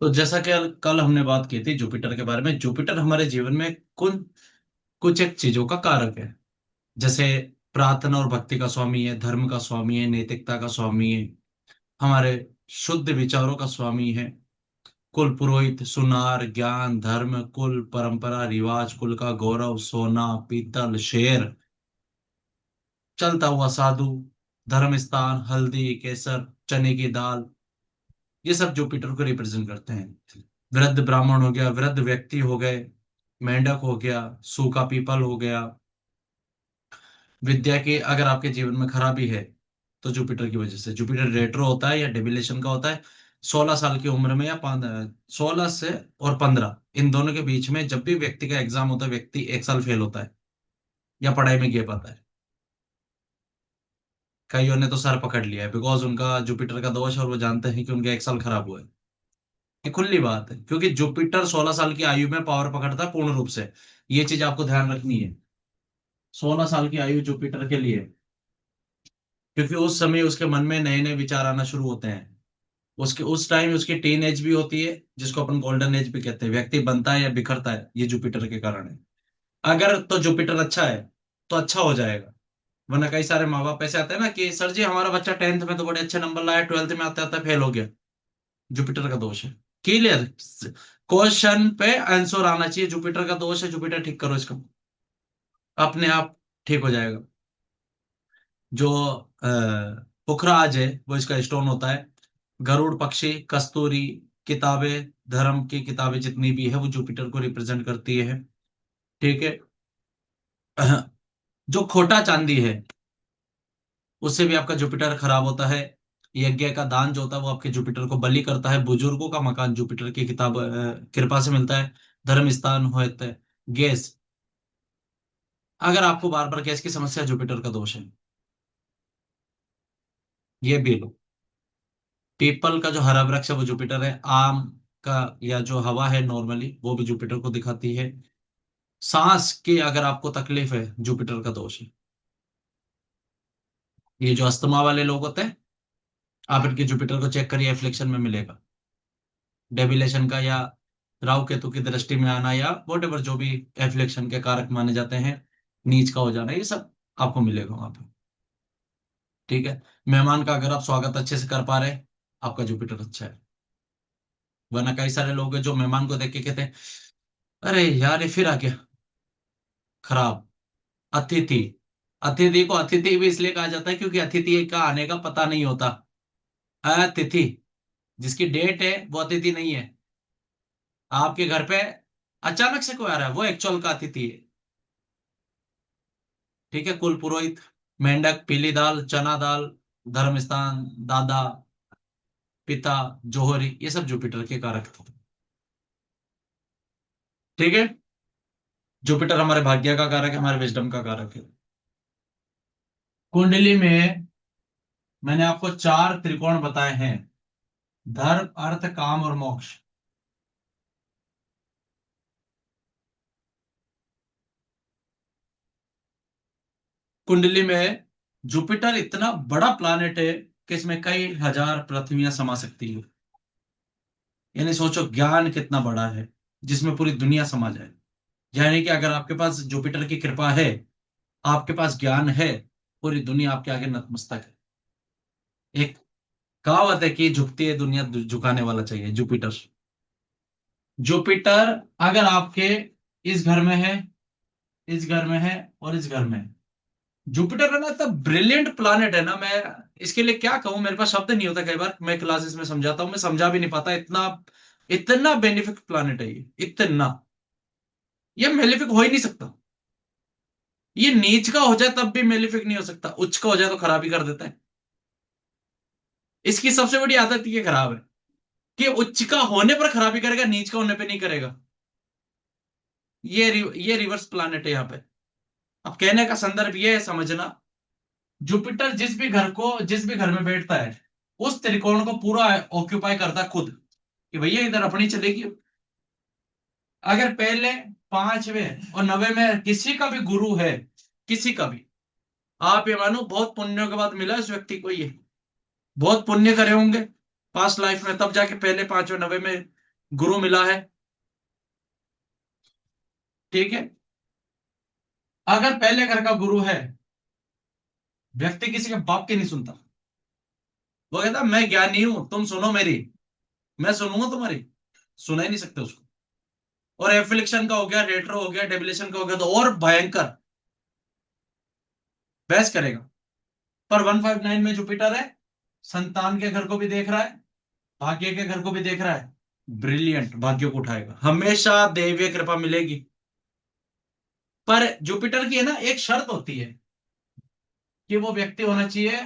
तो जैसा कि कल हमने बात की थी जुपिटर के बारे में, जुपिटर हमारे जीवन में कुछ एक चीजों का कारक है। जैसे प्रार्थना और भक्ति का स्वामी है, धर्म का स्वामी है, नैतिकता का स्वामी है, हमारे शुद्ध विचारों का स्वामी है। कुल पुरोहित, सुनार, ज्ञान, धर्म, कुल, परंपरा, रिवाज, कुल का गौरव, सोना, पीतल, शेर, चलता हुआ साधु, धर्म स्थान, हल्दी, केसर, चने की दाल, ये सब जुपिटर को रिप्रेजेंट करते हैं। वृद्ध ब्राह्मण हो गया, वृद्ध व्यक्ति हो गए, मेंढक हो गया, सूखा पीपल हो गया। विद्या की अगर आपके जीवन में खराबी है तो जुपिटर की वजह से। जुपिटर रेट्रो होता है या डेबिलेशन का होता है 16 साल की उम्र में, या 16 से और 15, इन दोनों के बीच में जब भी व्यक्ति का एग्जाम होता है, व्यक्ति 1 साल फेल होता है या पढ़ाई में गिर पाता है। कईयों ने तो सर पकड़ लिया है बिकॉज उनका जुपिटर का दोष है और वो जानते हैं कि उनका 1 साल खराब हुआ है। ये खुली बात है, क्योंकि जुपिटर 16 साल की आयु में पावर पकड़ता है पूर्ण रूप से। ये चीज आपको ध्यान रखनी है। 16 साल की आयु जुपिटर के लिए, क्योंकि उस समय उसके मन में नए नए विचार आना शुरू होते हैं। उसके उस टाइम उसकी टीन एज भी होती है, जिसको अपन गोल्डन एज भी कहते हैं। व्यक्ति बनता है या बिखरता है, ये जुपिटर के कारण है। अगर तो जुपिटर अच्छा है तो अच्छा हो जाएगा। वरना कई सारे माँ बाप ऐसे आते हैं ना कि सर जी हमारा बच्चा 10th में तो बड़े अच्छे नंबर लाया, 12th में आते आते फेल हो गया। जुपिटर का दोष है। क्लियर? क्वेश्चन पे आंसर आना चाहिए, जुपिटर का दोष है, जुपिटर ठीक करो इसको, अपने आप ठीक हो जाएगा। जो पुखराज है वो इसका स्टोन होता है। गरुड़ पक्षी, कस्तूरी, किताबें, धर्म की किताबें जितनी भी है वो जुपिटर को रिप्रेजेंट करती है। ठीक है। जो खोटा चांदी है उससे भी आपका जुपिटर खराब होता है। यज्ञ का दान जो होता है वो आपके जुपिटर को बलि करता है। बुजुर्गों का मकान जुपिटर की किताब कृपा से मिलता है। धर्म स्थान होता है। गैस, अगर आपको बार बार गैस की समस्या, जुपिटर का दोष है। ये भी लो। पीपल का जो हरा वृक्ष है वो जुपिटर है। आम का या जो हवा है नॉर्मली वो भी जुपिटर को दिखाती है। सांस की अगर आपको तकलीफ है, जुपिटर का दोष है। ये जो अस्थमा वाले लोग होते हैं, आप इनके जुपिटर को चेक करिए, एफ्लिक्शन में मिलेगा। डेबिलेशन का या राहु केतु की दृष्टि में आना या वोट एवर जो भी एफ्लिक्शन के कारक माने जाते हैं, नीच का हो जाना, ये सब आपको मिलेगा वहां पे। ठीक है। मेहमान का अगर आप स्वागत अच्छे से कर पा रहे हैं, आपका जुपिटर अच्छा है। वरना कई सारे लोग हैं जो मेहमान को देख के कहते हैं अरे यार ये फिर आ गया, खराब। अतिथि, अतिथि को अतिथि भी इसलिए कहा जाता है क्योंकि अतिथि का आने का पता नहीं होता। अतिथि, जिसकी डेट है वो अतिथि नहीं है। आपके घर पे अचानक से कोई आ रहा है, वो एक्चुअल का अतिथि है। ठीक है। कुल पुरोहित, मेंढक, पीली दाल, चना दाल, धर्म स्थान, दादा, पिता, जोहरी, ये सब जुपिटर के कारक थे। ठीक है। जुपिटर हमारे भाग्य का कारक है, हमारे विजडम का कारक है। कुंडली में मैंने आपको 4 त्रिकोण बताए हैं: धर्म, अर्थ, काम और मोक्ष। कुंडली में जुपिटर इतना बड़ा प्लानेट है कि इसमें कई हजार पृथ्वियां समा सकती है। यानी सोचो ज्ञान कितना बड़ा है, जिसमें पूरी दुनिया समा जाए। यानी कि अगर आपके पास जुपिटर की कृपा है, आपके पास ज्ञान है, पूरी दुनिया आपके आगे नतमस्तक है। एक कहावत है कि झुकती है दुनिया, झुकाने वाला चाहिए जुपिटर। जुपिटर अगर आपके इस घर में है, इस घर में है और इस घर में है, जुपिटर है ना, इतना ब्रिलियंट प्लानेट है ना। मैं इसके लिए क्या कहूं, मेरे पास शब्द नहीं होता। कई बार मैं क्लासेस में समझाता हूं, मैं समझा भी नहीं पाता, इतना इतना बेनिफिक प्लानेट है ये, इतना। ये मेलेफिक हो ही नहीं सकता। ये नीच का हो जाए तब भी मेलेफिक नहीं हो सकता, उच्च का हो जाए तो खराबी कर देता है। इसकी सबसे बड़ी आदत ये खराब है कि उच्च का होने पर खराबी करेगा, नीच का होने पे नहीं करेगा। ये रिवर्स प्लानेट है यहाँ पे। अब कहने का संदर्भ ये है, समझना, जुपिटर जिस भी घर में बैठता है, उस त्रिकोण को पूरा ऑक्यूपाई करता है खुद, कि भैया इधर अपनी चलेगी। अगर पहले 5वें और 9वें में किसी का भी गुरु है, किसी का भी, आप ये मानो बहुत पुण्यों के बाद मिला इस व्यक्ति को, ये बहुत पुण्य करे होंगे पास्ट लाइफ में, तब जाके पहले 5वें 9वें में गुरु मिला है, ठीक है। अगर पहले घर का गुरु है, व्यक्ति किसी के बाप की नहीं सुनता। वो कहता मैं ज्ञानी हूं, तुम सुनो मेरी, मैं सुनूंगा तुम्हारी, सुना ही नहीं सकते उसको। और एफ्लिक्शन का हो गया, रेट्रो हो गया, डेबिलेशन का हो गया, तो और भयंकर बहस करेगा। पर 159 में जुपिटर है, संतान के घर को भी देख रहा है, भाग्य के घर को भी देख रहा है। ब्रिलियंट, भाग्य को उठाएगा, हमेशा दैवीय कृपा मिलेगी। पर जुपिटर की है ना एक शर्त होती है कि वो व्यक्ति होना चाहिए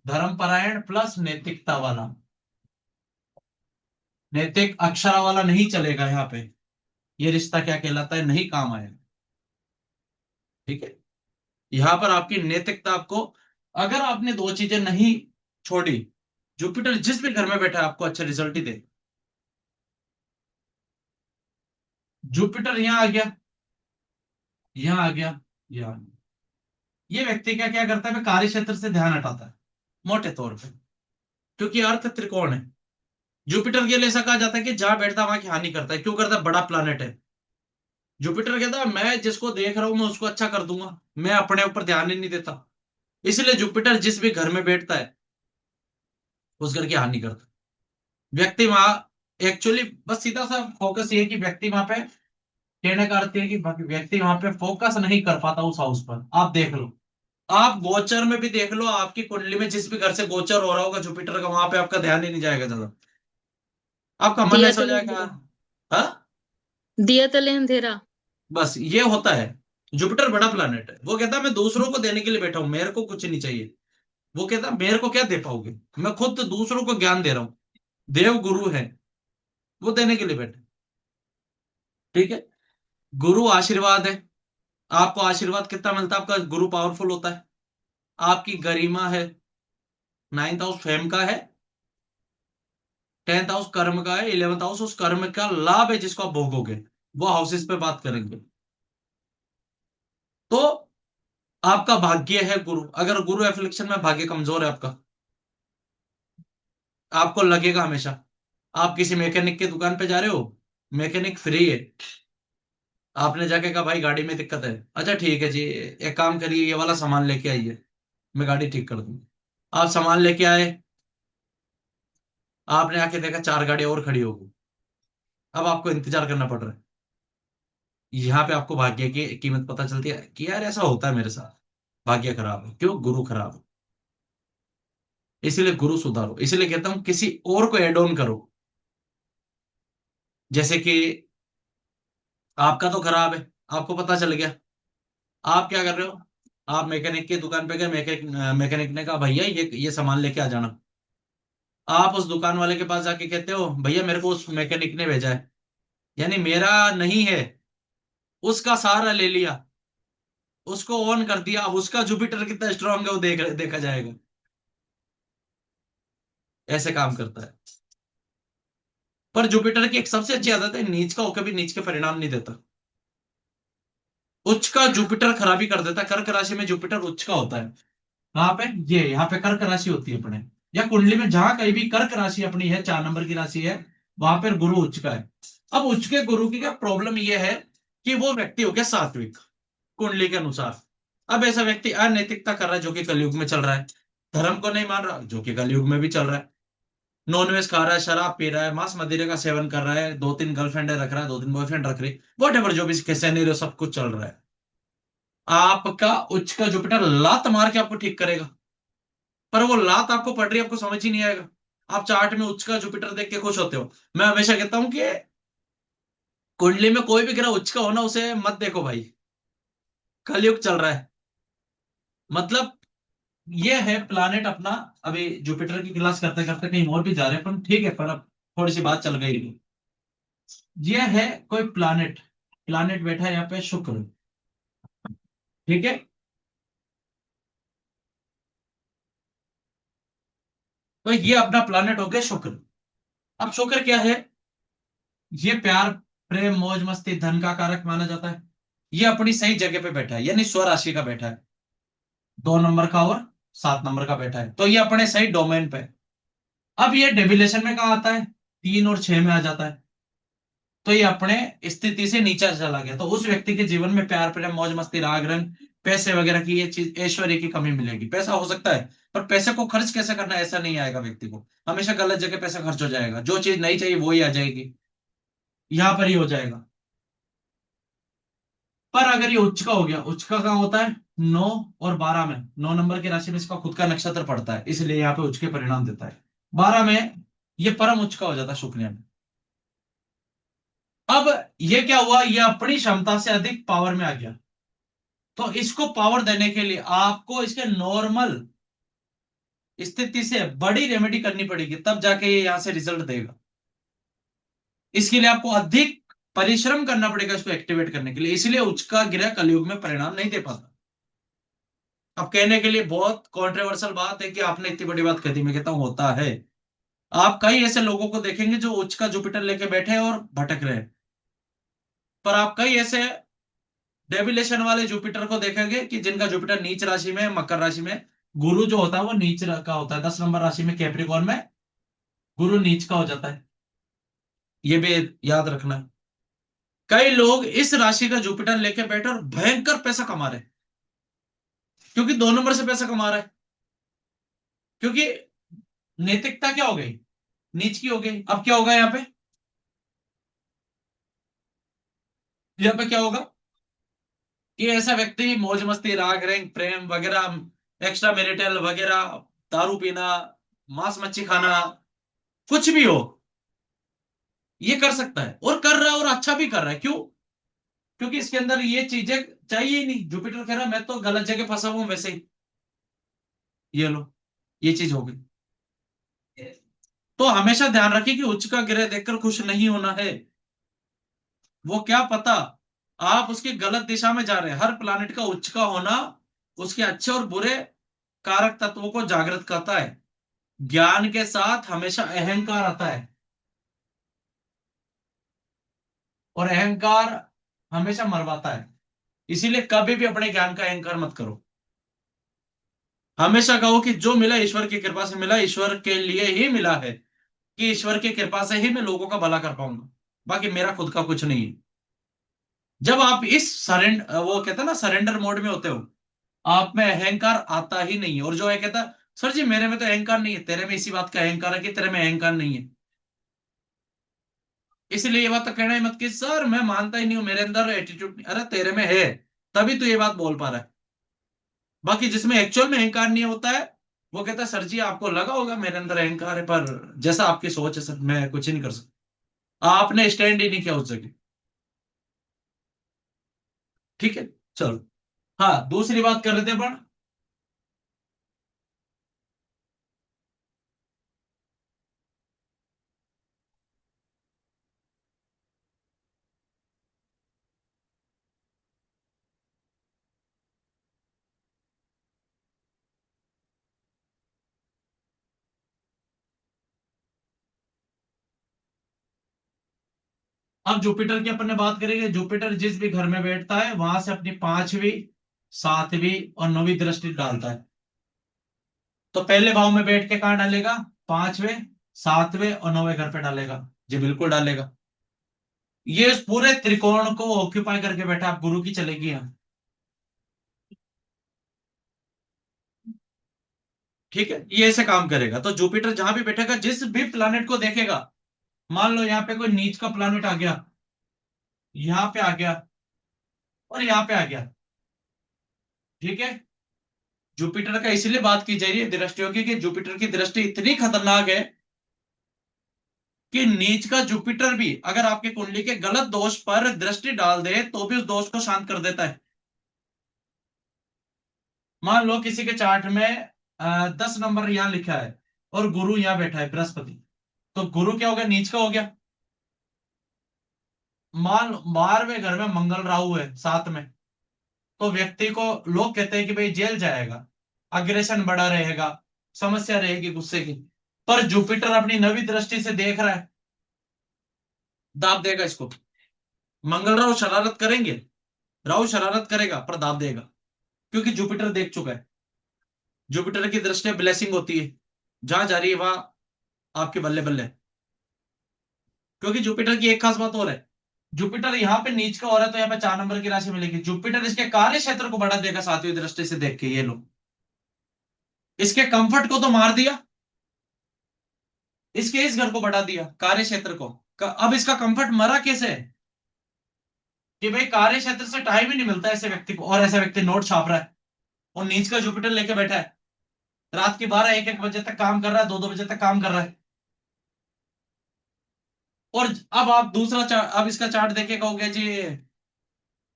धर्मपरायण प्लस नैतिकता वाला। नैतिक अक्षरा वाला नहीं चलेगा यहाँ पे। ये रिश्ता क्या कहलाता है, नहीं काम आएगा, ठीक है। यहां पर आपकी नैतिकता आपको, अगर आपने दो चीजें नहीं छोड़ी, जुपिटर जिस भी घर में बैठा है आपको अच्छा रिजल्ट ही दे। जुपिटर यहां आ गया, यहां आ गया, यहां आ गया। ये व्यक्ति क्या क्या करता है, मैं कार्य क्षेत्र से ध्यान हटाता है मोटे तौर पे, क्योंकि अर्थ त्रिकोण है। जुपिटर के लिए ऐसा कहा जाता है कि जहां बैठता है वहां की हानि करता है। क्यों करता है, बड़ा प्लानेट है। जुपिटर कहता है मैं जिसको देख रहा हूं मैं उसको अच्छा कर दूंगा, मैं अपने ऊपर ध्यान ही नहीं देता। इसलिए जुपिटर जिस भी घर में बैठता है उस घर की हानि करता है। व्यक्ति वहां एक्चुअली बस सीधा सा फोकस ये है कि व्यक्ति वहां पे, कहने का अर्थ ये है कि व्यक्ति वहां पे फोकस नहीं कर पाता उस हाउस पर। आप देख लो, आप गोचर में भी देख लो, आपकी कुंडली में जिस भी घर से गोचर हो रहा होगा जुपिटर का, वहां पे आपका ध्यान ही नहीं जाएगा ज्यादा। आपका मन दिया ऐसा हो तले जाएगा। अंधेरा। हाँ, दिया तले अंधेरा। बस ये होता है। जुपिटर बड़ा प्लैनेट है, वो कहता है मैं दूसरों को देने के लिए बैठा हूं, मेरे को कुछ नहीं चाहिए। वो कहता है मेरे को क्या दे पाओगे, मैं खुद तो दूसरों को ज्ञान दे रहा हूं। देव गुरु है, वो देने के लिए बैठे, ठीक है। गुरु आशीर्वाद है। आपको आशीर्वाद कितना मिलता है, आपका गुरु पावरफुल होता है। आपकी गरिमा है, 9th हाउस फेम का है, 10th हाउस कर्म का है, 11th हाउस उस कर्म का लाभ है जिसको आप भोगोगे। वो हाउसेस पे बात करेंगे। तो आपका भाग्य है गुरु, अगर गुरु एफ्लिक्शन में, भाग्य कमजोर है आपका, आपको लगेगा हमेशा। आप किसी मैकेनिक की दुकान पे जा रहे हो, मैकेनिक फ्री है, आपने जाके कहा भाई गाड़ी में दिक्कत है, अच्छा ठीक है जी, एक काम करिए ये वाला सामान लेके आइए, मैं गाड़ी ठीक कर दूंगा। आप सामान लेके आए, आपने आके देखा चार गाड़ी और खड़ी होगी, अब आपको इंतजार करना पड़ रहा है। यहाँ पे आपको भाग्य की कीमत पता चलती है कि यार ऐसा होता है मेरे साथ। भाग्य खराब है, क्यों, गुरु खराब है। इसीलिए गुरु सुधारो, इसीलिए कहता हूं किसी और को एड ऑन करो। जैसे कि आपका तो खराब है, आपको पता चल गया, आप क्या कर रहे हो, आप मैकेनिक की दुकान पे गए, मैकेनिक मैकेनिक ने कहा भैया ये सामान लेके आ जाना। आप उस दुकान वाले के पास जाके कहते हो भैया मेरे को उस मैकेनिक ने भेजा है, यानी मेरा नहीं है, उसका सहारा ले लिया, उसको ऑन कर दिया। अब उसका जुपिटर कितना स्ट्रांग है वो देखा जाएगा। ऐसे काम करता है। पर जुपिटर की एक सबसे अच्छी आदत है, नीच का होकर भी नीच के परिणाम नहीं देता। उच्च का जुपिटर खराबी कर देता है। कर्क राशि में जुपिटर उच्च का होता है। कहाँ पे, ये यहाँ पे कर्क राशि होती है अपने, या कुंडली में जहां कहीं भी कर्क राशि अपनी है, 4 नंबर की राशि है, वहां पर गुरु उच्च का है। अब उच्च के गुरु की क्या प्रॉब्लम ये है कि वो व्यक्ति हो गया सात्विक कुंडली के अनुसार। अब ऐसा व्यक्ति अनैतिकता कर रहा है जो कि कलयुग में चल रहा है, धर्म को नहीं मान रहा जो कि कलयुग में भी चल रहा है, नॉनवेज खा रहा है, शराब पी रहा है, मांस मदिरे का सेवन कर रहा है, 2-3 गर्लफ्रेंड रख रहा है, 2-3 बॉयफ्रेंड रख रही, वॉट एवर जो भी कैसे सब कुछ चल रहा है। आपका उच्च का जुपिटर लात मार के आपको ठीक करेगा। पर वो लात आपको पड़ रही है, आपको समझ ही नहीं आएगा। आप चार्ट में उच्च का जुपिटर देख के खुश होते हो। मैं हमेशा कहता हूं कि कुंडली में कोई भी ग्रह उच्च का होना उसे मत देखो भाई, कलयुग चल रहा है मतलब। ये है प्लानेट अपना। अभी जुपिटर की क्लास करते करते कहीं और भी जा रहे हैं, पर ठीक है, पर अब थोड़ी सी बात चल गई। ये है कोई प्लानेट, प्लानेट बैठा है यहाँ पे शुक्र, ठीक है। तो ये अपना प्लानेट हो गया शुक्र। अब शुक्र क्या है, ये प्यार, प्रेम, मौज मस्ती, धन का कारक माना जाता है। ये अपनी सही जगह पे बैठा है, यानी स्वराशि का बैठा है, 2 नंबर का और 7 नंबर का बैठा है, तो ये अपने सही डोमेन पे है। अब ये डेविलेशन में कहा आता है, 3 और 6 में आ जाता है, तो ये अपने स्थिति से नीचा चला गया। तो उस व्यक्ति के जीवन में प्यार प्रेम मौज मस्ती राग रंग पैसे वगैरह की ये चीज ऐश्वर्य की कमी मिलेगी। पैसा हो सकता है, पर पैसे को खर्च कैसे करना है ऐसा नहीं आएगा व्यक्ति को। हमेशा गलत जगह पैसा खर्च हो जाएगा, जो चीज नहीं चाहिए वो ही आ जाएगी, यहां पर ही हो जाएगा। पर अगर ये उच्च का हो गया, उच्च का कहाँ होता है 9 और 12 में, 9 नंबर की राशि में इसका खुद का नक्षत्र पड़ता है, इसलिए यहाँ पे उच्च के परिणाम देता है। 12 में ये परम उच्च का हो जाता है शुक्र में। अब ये क्या हुआ, ये अपनी क्षमता से अधिक पावर में आ गया। तो इसको पावर देने के लिए आपको इसके नॉर्मल स्थिति से बड़ी रेमेडी करनी पड़ेगी, तब जाके ये यहां से रिजल्ट देगा। इसके लिए आपको अधिक परिश्रम करना पड़ेगा इसको एक्टिवेट करने के लिए, इसलिए उच्च का ग्रह कलयुग में परिणाम नहीं दे पाता। अब कहने के लिए बहुत कॉन्ट्रोवर्शियल बात है कि आपने इतनी बड़ी बात कह दी, मैं कहता हूं होता है। आप कई ऐसे लोगों को देखेंगे जो उच्च का जुपिटर लेके बैठे हैं और भटक रहे हैं, पर आप कई ऐसे डेविलेशन वाले जुपिटर को देखेंगे कि जिनका जुपिटर नीच राशि में, मकर राशि में, गुरु जो होता है वो नीच का होता है। 10 नंबर राशि में कैप्रिकॉर्न में गुरु नीच का हो जाता है, ये भी याद रखना। कई लोग इस राशि का जुपिटर लेके बैठे और भयंकर पैसा कमा रहे हैं, क्योंकि 2 नंबर से पैसा कमा रहा है। क्योंकि नैतिकता क्या हो गई, नीच की हो गई। अब क्या होगा यहाँ पे, यहाँ पे क्या होगा कि ऐसा व्यक्ति मौज मस्ती राग रंग प्रेम वगैरह एक्स्ट्रा मैरिटल वगैरह, दारू पीना, मांस मच्छी खाना, कुछ भी हो, ये कर सकता है और कर रहा है, और अच्छा भी कर रहा है। क्यों? क्योंकि इसके अंदर ये चीजें चाहिए ही नहीं। जुपिटर कह रहा है मैं तो गलत जगह फंसा हूं वैसे ही, ये लो, ये चीज हो गई। तो हमेशा ध्यान रखिए कि उच्च का ग्रह देखकर खुश नहीं होना है। वो क्या पता आप उसकी गलत दिशा में जा रहे हैं। हर प्लानिट का उच्च का होना उसके अच्छे और बुरे कारक तत्वों को जागृत करता है। ज्ञान के साथ हमेशा अहंकार आता है, और अहंकार हमेशा मरवाता है। इसीलिए कभी भी अपने ज्ञान का अहंकार मत करो। हमेशा कहो कि जो मिला ईश्वर की कृपा से मिला, ईश्वर के लिए ही मिला है, कि ईश्वर की कृपा से ही मैं लोगों का भला कर पाऊंगा, बाकी मेरा खुद का कुछ नहीं है। जब आप इस सरेंडर, वो कहते हैं ना सरेंडर मोड में होते हो, आप में अहंकार आता ही नहीं है। और जो है कहता सर जी मेरे में तो अहंकार नहीं है, तेरे में इसी बात का अहंकार है कि तेरे में अहंकार नहीं है। इसलिए ये बात तो कहना ही मत कि सर मैं मानता ही नहीं हूं, मेरे अंदर एटीट्यूड, अरे तेरे में है, तभी तू ये बात बोल पा रहा है। बाकी जिसमें एक्चुअल में अहंकार नहीं होता है, वो कहता है सर जी आपको लगा होगा मेरे अंदर अहंकार है, पर जैसा आपकी सोच है सर मैं कुछ ही नहीं कर सकता। आपने स्टैंड ही नहीं किया उस जगह। ठीक है, चलो। हाँ, दूसरी बात कर रहे थे अपन। अब जुपिटर की अपन ने बात करेंगे। जुपिटर जिस भी घर में बैठता है वहां से अपनी 5वीं 7वीं और 9वीं दृष्टि डालता है। तो पहले भाव में बैठ के कहाँ डालेगा, 5वें 7वें और 9वें घर पे डालेगा। जी बिल्कुल डालेगा। ये इस पूरे त्रिकोण को ऑक्यूपाई करके बैठा, आप गुरु की चलेगी यहाँ। ठीक है, ये ऐसे काम करेगा। तो जुपिटर जहां भी बैठेगा, जिस भी प्लानिट को देखेगा, मान लो यहाँ पे कोई नीच का प्लानिट आ गया, यहाँ पे आ गया और यहाँ पे आ गया, ठीक है। जुपिटर का इसलिए बात की जा रही है दृष्टियों की, कि जुपिटर की दृष्टि इतनी खतरनाक है कि नीच का जुपिटर भी अगर आपके कुंडली के गलत दोष पर दृष्टि डाल दे तो भी उस दोष को शांत कर देता है। मान लो किसी के चार्ट में 10 नंबर यहां लिखा है और गुरु यहां बैठा है बृहस्पति, तो गुरु क्या हो गया, नीच का हो गया। मान 12वें घर में मंगल राहु है साथ में, तो व्यक्ति को लोग कहते हैं कि भाई जेल जाएगा, अग्रेशन बढ़ा रहेगा, समस्या रहेगी गुस्से की। पर जुपिटर अपनी नवी दृष्टि से देख रहा है, दाब देगा इसको। मंगल राहु शरारत करेंगे, राहु शरारत करेगा पर दाब देगा, क्योंकि जुपिटर देख चुका है। जुपिटर की दृष्टि ब्लेसिंग होती है, जहां जा रही है वहां आपके बल्ले बल्ले। क्योंकि जुपिटर की एक खास बात और है, जुपिटर यहाँ पे नीच का हो रहा है तो यहाँ पे 4 नंबर की राशि मिलेगी। जुपिटर इसके कार्य क्षेत्र को बढ़ा देगा सातवीं दृष्टि से देख के। ये लो, इसके कंफर्ट को तो मार दिया, इसके इस घर को बढ़ा दिया, कार्य क्षेत्र को। अब इसका कंफर्ट मरा कैसे? कि भाई कार्य क्षेत्र से टाइम ही नहीं मिलता ऐसे व्यक्ति को, और ऐसा व्यक्ति नोट छाप रहा है और नीच का जुपिटर लेके बैठा है, रात की 12-1-1 बजे तक काम कर रहा है, 2-2 बजे तक काम कर रहा है। और अब आप दूसरा अब इसका चार्ट देखे कहोगे जी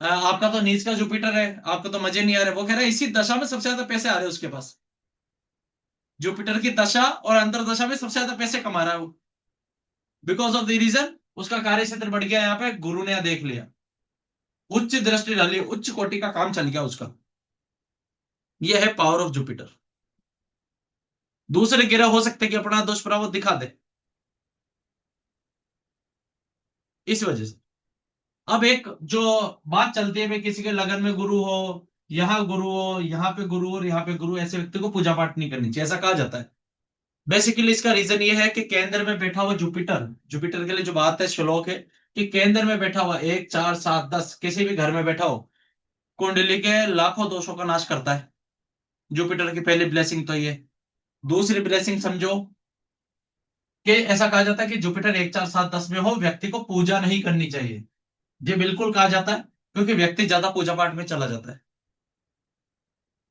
आपका तो नीच का जुपिटर है, आपको तो मजे नहीं आ रहे। वो कह रहा है इसी दशा में सबसे ज्यादा पैसे आ रहे हैं उसके पास, जुपिटर की दशा और अंतरदशा में सबसे ज्यादा पैसे कमा रहा है वो। बिकॉज ऑफ द रीजन उसका कार्य क्षेत्र बढ़ गया, यहाँ पे गुरु ने देख लिया, उच्च दृष्टि डाली, उच्च कोटि का काम चल गया उसका। यह है पावर ऑफ जुपिटर। दूसरे ग्रह हो सकते कि अपना दुष्प्रभाव दिखा दे, इस वजह से। अब एक जो बात चलती है भाई, किसी के लगन में गुरु हो, यहाँ गुरु हो, यहाँ पे गुरु और यहाँ पे गुरु, ऐसे व्यक्ति को पूजा पाठ नहीं करनी चाहिए, ऐसा कहा जाता है। बेसिकली इसका रीजन ये है कि केंद्र में बैठा हुआ जुपिटर, जुपिटर के लिए जो बात है, श्लोक है कि केंद्र में बैठा हुआ 1 4 7 10 किसी भी घर में बैठा हो, कुंडली के लाखों दोषों का नाश करता है। जुपिटर की पहली ब्लेसिंग तो ये। दूसरी ब्लेसिंग समझो कि ऐसा कहा जाता है कि जुपिटर 1 4 7 10 में हो, व्यक्ति को पूजा नहीं करनी चाहिए। ये बिल्कुल कहा जाता है, क्योंकि व्यक्ति ज्यादा पूजा पाठ में चला जाता है,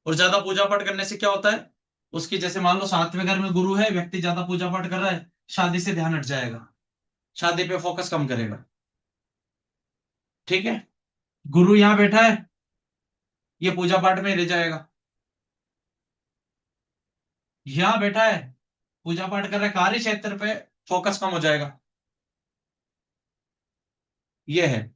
और ज्यादा पूजा पाठ करने से क्या होता है, उसकी जैसे मान लो 7वें घर में गुरु है, व्यक्ति ज्यादा पूजा पाठ कर रहा है, शादी से ध्यान हट जाएगा, शादी पे फोकस कम करेगा। ठीक है, गुरु यहां बैठा है, ये पूजा पाठ में रह जाएगा। यहां बैठा है, पूजा पाठ कर रहा है, कार्य क्षेत्र पे फोकस कम हो जाएगा। ये है,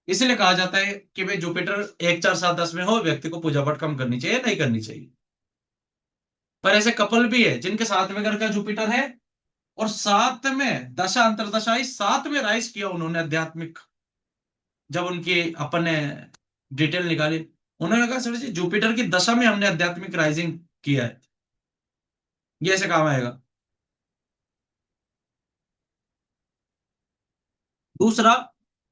इसलिए कहा जाता है कि भाई जुपिटर 1 4 7 10 में हो, व्यक्ति को पूजा पाठ कम करनी चाहिए, नहीं करनी चाहिए। पर ऐसे कपल भी है जिनके 7वें घर का जुपिटर है, और साथ में दशा अंतरदशाई, साथ में राइज किया उन्होंने आध्यात्मिक। जब उनकी अपन ने डिटेल निकाली, उन्होंने कहा सर जी जुपिटर की दशा में हमने आध्यात्मिक राइजिंग किया है, ये ऐसे काम आएगा। दूसरा,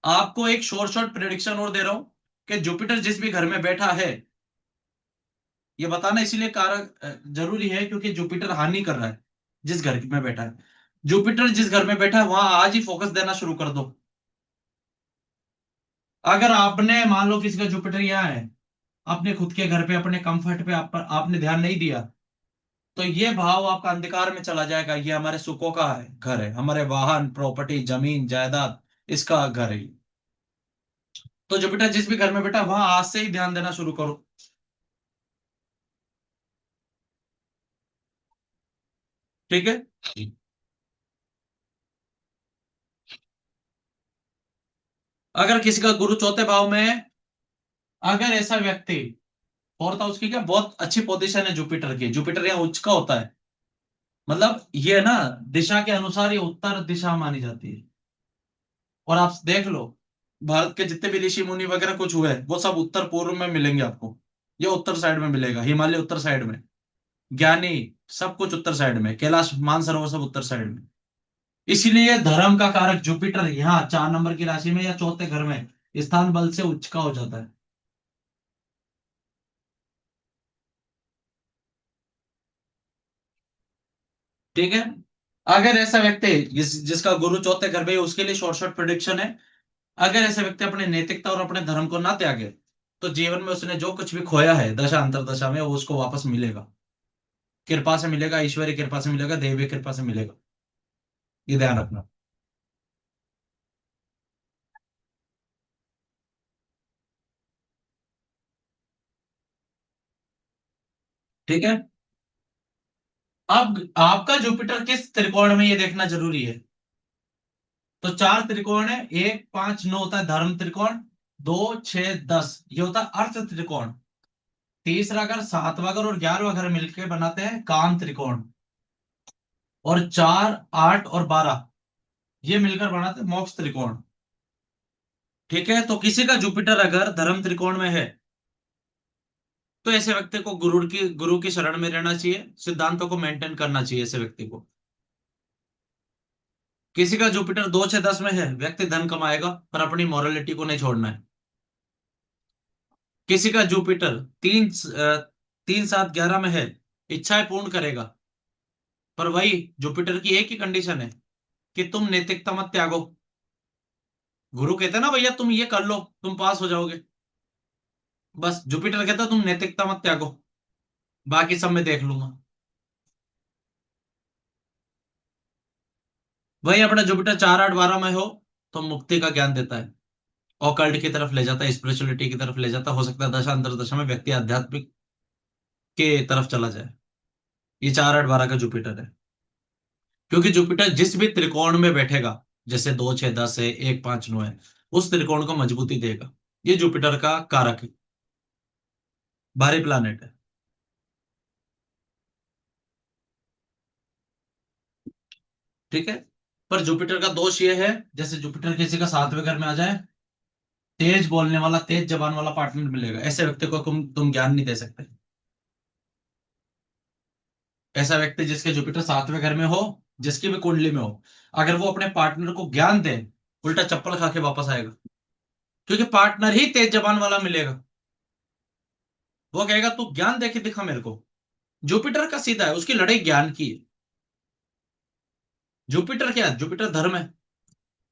आपको एक शॉर्ट शॉर्ट प्रेडिक्शन और दे रहा हूं कि जुपिटर जिस भी घर में बैठा है, ये बताना इसीलिए कारक जरूरी है क्योंकि जुपिटर हानि कर रहा है जिस घर में बैठा है। जुपिटर जिस घर में बैठा है वहां आज ही फोकस देना शुरू कर दो। अगर आपने मान लो किसी का जुपिटर यहाँ है, अपने खुद के घर पे, अपने कंफर्ट पे आपने ध्यान नहीं दिया, तो ये भाव आपका अंधकार में चला जाएगा। ये हमारे सुखों का है, घर है, हमारे वाहन, प्रॉपर्टी, जमीन जायदाद, इसका घर है। तो जुपिटर जिस भी घर में बैठा वहां आज से ही ध्यान देना शुरू करो। ठीक है। अगर किसी का गुरु चौथे भाव में है, अगर ऐसा व्यक्ति, फोर्थ हाउस की क्या बहुत अच्छी पोजीशन है जुपिटर की, जुपिटर यहाँ उच्च का होता है, मतलब ये ना दिशा के अनुसार ये उत्तर दिशा मानी जाती है। और आप देख लो, भारत के जितने भी ऋषि मुनि वगैरह कुछ हुए वो सब उत्तर पूर्व में मिलेंगे आपको, ये उत्तर साइड में मिलेगा, हिमालय उत्तर साइड में, ज्ञानी सब कुछ उत्तर साइड में, कैलाश मानसरोवर सब उत्तर साइड में। इसीलिए धर्म का कारक जुपिटर यहाँ 4 नंबर की राशि में या चौथे घर में स्थान बल से उच्च का हो जाता है। ठीक है। अगर ऐसा व्यक्ति जिसका गुरु चौथे घर में है, उसके लिए शॉर्ट शॉर्ट प्रिडिक्शन है, अगर ऐसा व्यक्ति अपने नैतिकता और अपने धर्म को ना त्यागे, तो जीवन में उसने जो कुछ भी खोया है दशा अंतरदशा में, वो उसको वापस मिलेगा, कृपा से मिलेगा, ईश्वरीय कृपा से मिलेगा, दैवीय कृपा से मिलेगा। ये ध्यान रखना। ठीक है। अब आपका जुपिटर किस त्रिकोण में, ये देखना जरूरी है। तो 4 त्रिकोण है, 1 5 9 होता है धर्म त्रिकोण, 2 6 10 ये होता है अर्थ त्रिकोण, तीसरा घर, सातवां घर और 11वां घर मिलकर बनाते हैं काम त्रिकोण, और 4 8 और 12 ये मिलकर बनाते हैं मोक्ष त्रिकोण। ठीक है। तो किसी का जुपिटर अगर धर्म त्रिकोण में है, तो ऐसे व्यक्ति को गुरु की शरण में रहना चाहिए, सिद्धांतों को मेंटेन करना चाहिए ऐसे व्यक्ति को। किसी का जुपिटर 2 6 10 में है, व्यक्ति धन कमाएगा पर अपनी मॉरलिटी को नहीं छोड़ना है। किसी का जुपिटर 3 7 11 में है, इच्छाएं पूर्ण करेगा, पर वही जुपिटर की एक ही कंडीशन है कि तुम नैतिकता मत त्यागो। गुरु कहते हैं ना भैया तुम ये कर लो तुम पास हो जाओगे, बस जुपिटर कहता है तुम नैतिकता मत त्यागो, बाकी सब मैं देख लूंगा। वही अपना जुपिटर 4 8 12 में हो तो मुक्ति का ज्ञान देता है, ऑकल्ट की तरफ ले जाता है, स्पिरिचुअलिटी की तरफ ले जाता है। हो सकता है दशा अंतर दशा में व्यक्ति आध्यात्मिक के तरफ चला जाए। ये 4 8 12 का जुपिटर है, क्योंकि जुपिटर जिस भी त्रिकोण में बैठेगा, जैसे 2 6 10 है, 1 5 9 है, उस त्रिकोण को मजबूती देगा। ये जुपिटर का कारक है, भारी प्लानेट है। ठीक है। पर जुपिटर का दोष ये है, जैसे जुपिटर किसी का 7वें घर में आ जाए, तेज बोलने वाला तेज जबान वाला पार्टनर मिलेगा, ऐसे व्यक्ति को तुम ज्ञान नहीं दे सकते। ऐसा व्यक्ति जिसके जुपिटर 7वें घर में हो, जिसकी भी कुंडली में हो, अगर वो अपने पार्टनर को ज्ञान दे, उल्टा चप्पल खा के वापस आएगा, क्योंकि पार्टनर ही तेज जबान वाला मिलेगा। वो कहेगा तू ज्ञान दे के दिखा मेरे को। जुपिटर का सीधा है, उसकी लड़ाई ज्ञान की है। जुपिटर क्या है? जुपिटर धर्म है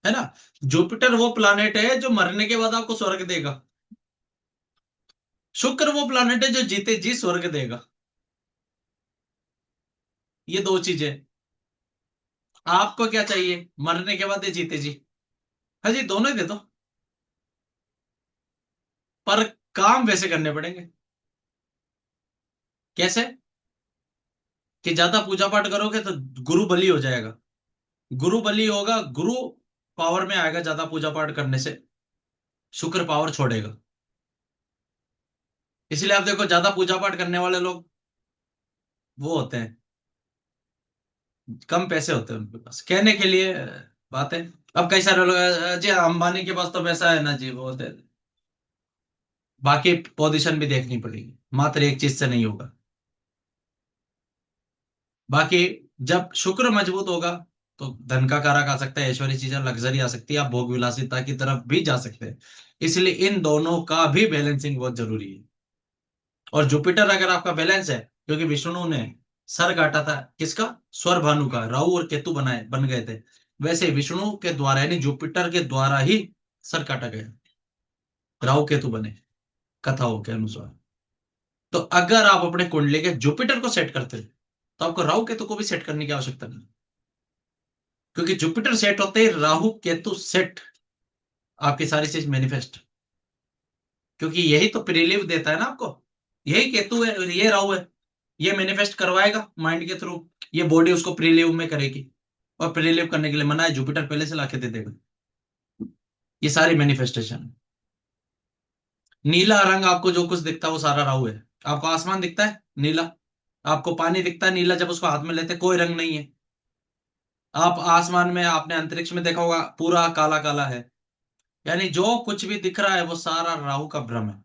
ना। जुपिटर वो प्लानेट है जो मरने के बाद आपको स्वर्ग देगा। शुक्र वो प्लानेट है जो जीते जी स्वर्ग देगा। ये दो चीजें। आपको क्या चाहिए? मरने के बाद ये जीते जी। हाँ जी, दोनों ही दे दो, पर काम वैसे करने पड़ेंगे। कैसे? कि ज्यादा पूजा पाठ करोगे तो गुरु बली हो जाएगा। गुरु बली होगा, गुरु पावर में आएगा ज्यादा पूजा पाठ करने से, शुक्र पावर छोड़ेगा। इसलिए आप देखो ज्यादा पूजा पाठ करने वाले लोग वो होते हैं, कम पैसे होते हैं उनके पास कहने के लिए बात है। अब कई सारे लोग जी अंबानी के पास तो पैसा है ना जी, वो होते हैं। बाकी पोजीशन भी देखनी पड़ेगी, मात्र एक चीज से नहीं होगा। बाकी जब शुक्र मजबूत होगा तो धन का कारक आ सकता है, ऐश्वर्य चीजें लग्जरी आ सकती है, आप भोग विलासिता की तरफ भी जा सकते हैं। इसलिए इन दोनों का भी बैलेंसिंग बहुत जरूरी है। और जुपिटर अगर आपका बैलेंस है, क्योंकि विष्णु ने सर काटा था किसका? स्वर भानु का, राहु और केतु बनाए बन गए थे, वैसे विष्णु के द्वारा यानी जुपिटर के द्वारा ही सर काटा गया, राहु केतु बने कथाओं के अनुसार। तो अगर आप अपने कुंडली के जुपिटर को सेट करते हैं तो आपको राहु केतु को भी सेट करने की आवश्यकता नहीं, क्योंकि जुपिटर सेट होते ही राहु केतु सेट, आपकी सारी चीज मैनिफेस्ट। क्योंकि यही तो प्रीलिव देता है ना आपको, यही केतु है और ये राहु है, ये मैनिफेस्ट करवाएगा माइंड के थ्रू, ये बॉडी उसको प्रीलिव में करेगी, और प्रीलिव करने के लिए मना है, जुपिटर पहले से लाके दे देगा। ये सारी मैनिफेस्टेशन। नीला रंग आपको जो कुछ दिखता है वो सारा राहु है। आपको आसमान दिखता है नीला, आपको पानी दिखता है नीला, जब उसको हाथ में लेते कोई रंग नहीं है। आप आसमान में आपने अंतरिक्ष में देखा होगा पूरा काला काला है, यानी जो कुछ भी दिख रहा है वो सारा राहु का भ्रम है।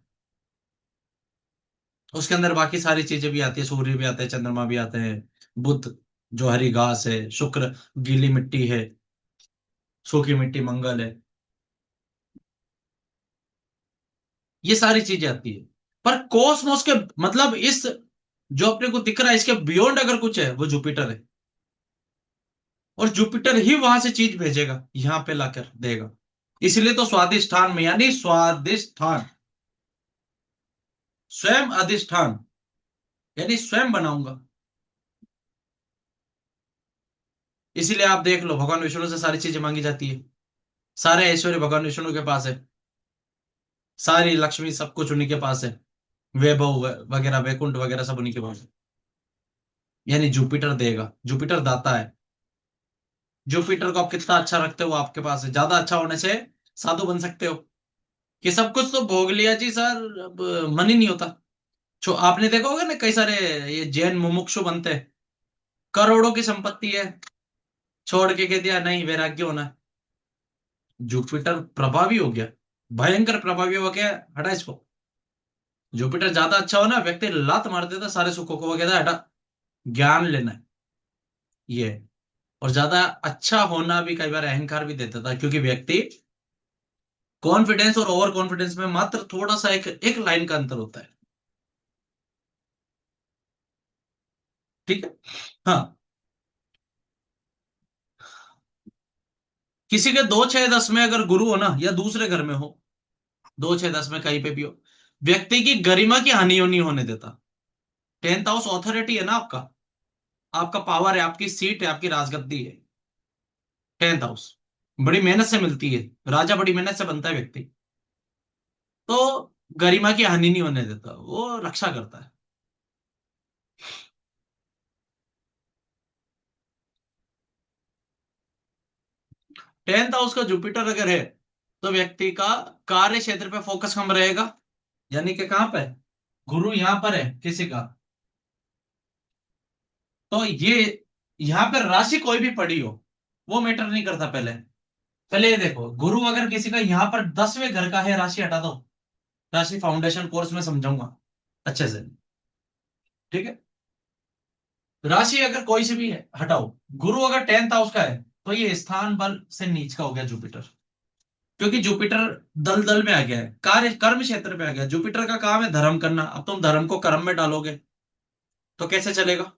उसके अंदर बाकी सारी चीजें भी आती है, सूर्य भी आता है, चंद्रमा भी आते हैं, बुध जो हरी घास है, शुक्र गीली मिट्टी है, सूखी मिट्टी मंगल है, ये सारी चीजें आती है। पर कॉस्मोस के मतलब इस जो अपने को दिख रहा है इसके बियॉन्ड अगर कुछ है वो जुपिटर है, और जुपिटर ही वहां से चीज भेजेगा यहां पे लाकर देगा। इसलिए तो स्वादिष्ठान में, यानी स्वादिष्ठान स्वयं अधिष्ठान, यानी स्वयं बनाऊंगा। इसीलिए आप देख लो भगवान विष्णु से सारी चीजें मांगी जाती है, सारे ऐश्वर्य भगवान विष्णु के पास है, सारी लक्ष्मी सब कुछ उन्हीं के पास है, वैभव वगैरह वैकुंठ वगैरह सब उन्हीं के पास है। यानी जुपिटर देगा, जुपिटर दाता है। जुपिटर को आप कितना अच्छा रखते हो वो आपके पास है। ज्यादा अच्छा होने से साधु बन सकते हो, कि सब कुछ तो भोग लिया जी सर, अब मन ही नहीं होता। जो आपने देखा होगा ना कई सारे ये जैन मुमुक्षु बनते हैं, करोड़ों की संपत्ति है, छोड़ के कह दिया नहीं वैराग्य होना है। जुपिटर प्रभावी हो गया, भयंकर प्रभावी हो गया, हटा इसको। जुपिटर ज्यादा अच्छा हो ना, व्यक्ति लात मार देता सारे सुखों को, वो कहता है हटा, ज्ञान लेना है ये। और ज्यादा अच्छा होना भी कई बार अहंकार भी देता था, क्योंकि व्यक्ति कॉन्फिडेंस और ओवर कॉन्फिडेंस में मात्र थोड़ा सा एक लाइन का अंतर होता है। ठीक है। हाँ, किसी के 2 6 10 में अगर गुरु हो ना, या दूसरे घर में हो, 2 6 10 में कहीं पे भी हो, व्यक्ति की गरिमा की हानि नहीं होने देता। 10th हाउस ऑथोरिटी है ना आपका, आपका पावर है, आपकी सीट है, आपकी राजगद्दी है। 10th हाउस बड़ी मेहनत से मिलती है, राजा बड़ी मेहनत से बनता है व्यक्ति। तो गरिमा की हानि नहीं होने देता, वो रक्षा करता है। 10th हाउस का जुपिटर अगर है, तो व्यक्ति का कार्य क्षेत्र पे फोकस कम रहेगा। यानी कि कहां पे गुरु यहां पर है किसी का, तो ये यहां पर राशि कोई भी पड़ी हो, वो मैटर नहीं करता। पहले पहले ये देखो, गुरु अगर किसी का यहां पर 10वें घर का है, राशि हटा दो। राशि फाउंडेशन कोर्स में समझाऊंगा अच्छे से। ठीक है। राशि अगर कोई से भी है हटाओ, गुरु अगर 10th हाउस का है, तो ये स्थान बल से नीच का हो गया जुपिटर। क्योंकि जुपिटर दल दल में आ गया है, कार्य कर्म क्षेत्र में आ गया। जुपिटर का काम है धर्म करना, अब तुम धर्म को कर्म में डालोगे तो कैसे चलेगा।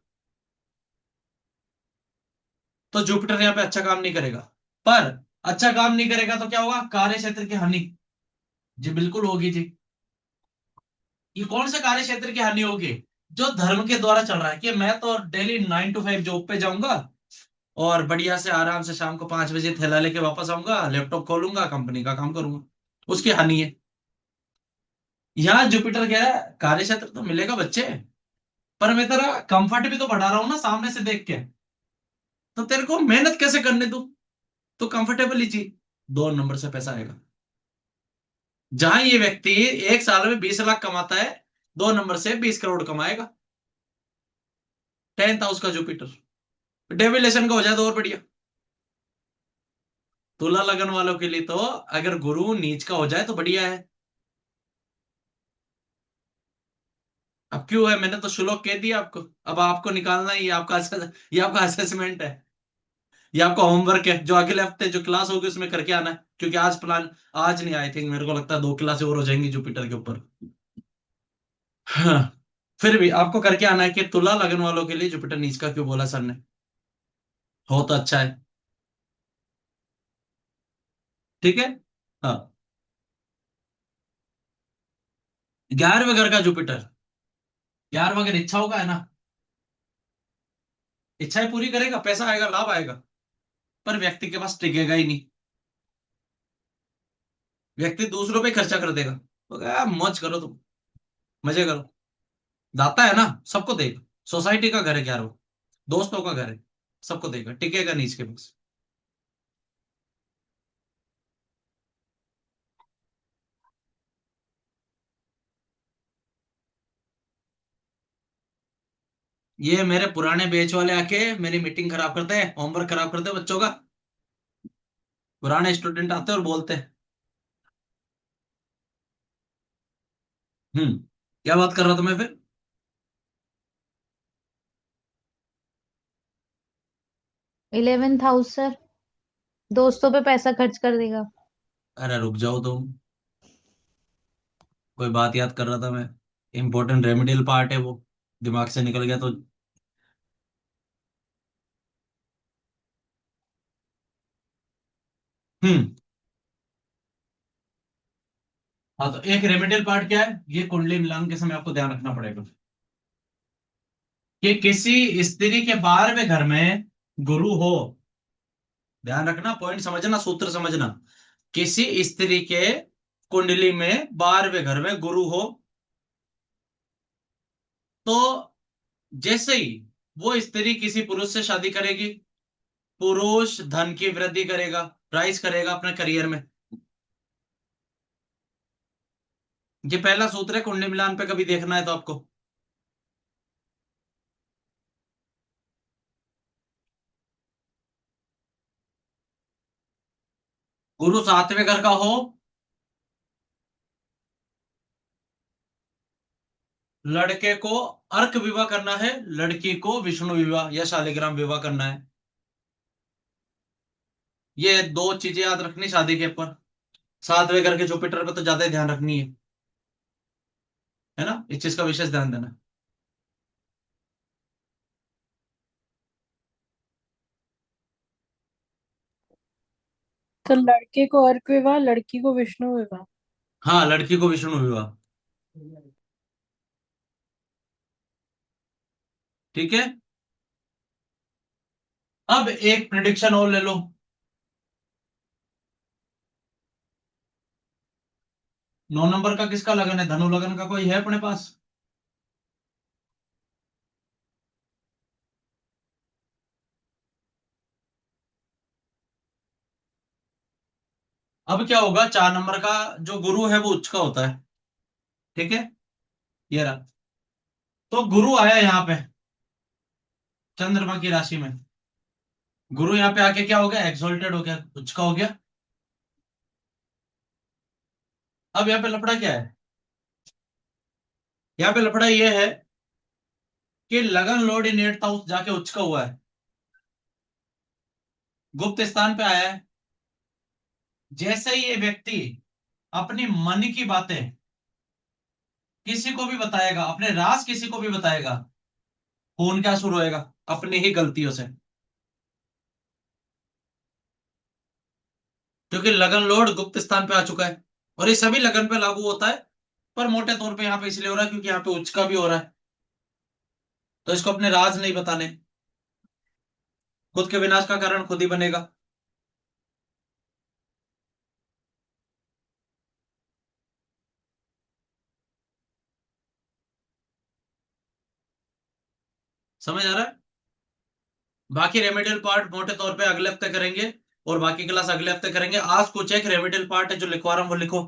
तो जुपिटर यहाँ पे अच्छा काम नहीं करेगा। पर अच्छा काम नहीं करेगा तो क्या होगा, कार्य क्षेत्र की हानि जी बिल्कुल होगी जी। ये कौन से कार्य क्षेत्र की हानि होगी, जो धर्म के द्वारा चल रहा है, कि मैं तो डेली 9 to 5 जॉब पे जाऊंगा, और बढ़िया से आराम से शाम को 5 बजे थैला लेके वापस आऊंगा, लैपटॉप खोलूंगा, कंपनी का काम करूंगा, उसकी हानि है। यहाँ जुपिटर क्या है, कार्य क्षेत्र तो मिलेगा बच्चे, पर मैं तेरा कंफर्ट भी तो बढ़ा रहा हूं ना सामने से देख के, तो तेरे को मेहनत कैसे करने दूं, तो कंफर्टेबल ही जी, 2 नंबर से पैसा आएगा। जहां ये व्यक्ति 1 साल में 20 लाख कमाता है, 2 नंबर से 20 करोड़ कमाएगा। 10th हाउस का जुपिटर डेविलेशन का हो जाए तो और बढ़िया। तुला लगन वालों के लिए तो अगर गुरु नीच का हो जाए तो बढ़िया है। अब क्यों है, मैंने तो श्लोक कह दिया आपको। अब आपको निकालना ही, ये आपका असेसमेंट है, ये आपका होमवर्क है, जो अगले हफ्ते जो क्लास होगी उसमें करके आना है। क्योंकि आज प्लान, आज नहीं, आई थिंक मेरे को लगता है 2 क्लासें और हो जाएंगी जुपिटर के ऊपर। हाँ, फिर भी आपको करके आना है कि तुला लगन वालों के लिए जुपिटर नीच का क्यों बोला सर ने। हो तो अच्छा है। ठीक है। हाँ, 11वें घर का जुपिटर, 11वां घर इच्छाओं का है ना, इच्छाएं पूरी करेगा, पैसा आएगा, लाभ आएगा, पर व्यक्ति के पास टिकेगा ही नहीं। व्यक्ति दूसरों पे खर्चा कर देगा, तो क्या मौज करो तुम, मजे करो। दाता है ना, सबको देगा। सोसाइटी का घर है 11वां, दोस्तों का घर है, सबको देगा, टिकेगा नहीं इसके पास। ये मेरे पुराने बैच वाले आके मेरी मीटिंग खराब करते हैं, होमवर्क खराब करते हैं बच्चों का। पुराने स्टूडेंट आते हैं और बोलते हैं। क्या बात कर रहा था मैं फिर। 11th हाउस सर, दोस्तों पे पैसा खर्च कर देगा। अरे रुक जाओ तुम, कोई बात याद कर रहा था मैं। इंपॉर्टेंट रेमेडियल पार्ट है वो, दिमाग से निकल गया तो। हम्म। हाँ, तो एक रेमेडियल पार्ट क्या है, ये कुंडली मिलान के समय आपको ध्यान रखना पड़ेगा कि किसी स्त्री के 12वें घर में गुरु हो। ध्यान रखना, पॉइंट समझना, सूत्र समझना। किसी स्त्री के कुंडली में 12वें घर में गुरु हो, तो जैसे ही वो स्त्री किसी पुरुष से शादी करेगी, पुरुष धन की वृद्धि करेगा, राइज करेगा अपने करियर में। ये पहला सूत्र है, कुंडली मिलान पे कभी देखना है तो आपको। गुरु 7वें घर का हो, लड़के को अर्क विवाह करना है, लड़की को विष्णु विवाह या शालिग्राम विवाह करना है। ये दो चीजें याद रखनी शादी के ऊपर। 7वें घर के जुपिटर पे तो ज्यादा ही ध्यान रखनी है ना, इस चीज का विशेष ध्यान देना। तो लड़के को अर्क विवाह, लड़की को विष्णु विवाह। हाँ, लड़की को विष्णु विवाह। ठीक है। अब एक प्रिडिक्शन और ले लो। 9 नंबर का किसका लगन है? धनु लगन का कोई है अपने पास? अब क्या होगा, 4 नंबर का जो गुरु है वो उच्च का होता है। ठीक है, ये रहा। तो गुरु आया यहाँ पे चंद्रमा की राशि में। गुरु यहाँ पे आके क्या हो गया? एक्सोल्टेड हो गया, उच्च का हो गया। अब यहाँ पे लफड़ा क्या है? यहाँ पे लफड़ा ये है कि लगन लॉर्ड इन 8th हाउस जाके उच्च का हुआ है, गुप्त स्थान पे आया है। जैसे ही ये व्यक्ति अपनी मन की बातें किसी को भी बताएगा, अपने राज किसी को भी बताएगा, खून क्या शुरू होएगा? अपनी ही गलतियों से। क्योंकि लगन लॉर्ड गुप्त स्थान पे आ चुका है, और ये सभी लगन पे लागू होता है। पर मोटे तौर पे यहाँ पे इसलिए हो रहा है क्योंकि यहाँ पे उच्च का भी हो रहा है, तो इसको अपने राज नहीं बताने। खुद के विनाश का कारण खुद ही बनेगा। समझ आ रहा है? बाकी रेमेडियल पार्ट मोटे तौर पे अगले हफ्ते करेंगे, और बाकी क्लास अगले हफ्ते करेंगे। आज कुछ एक रेमेडियल पार्ट है जो लिखवा रहा हूं वो लिखो।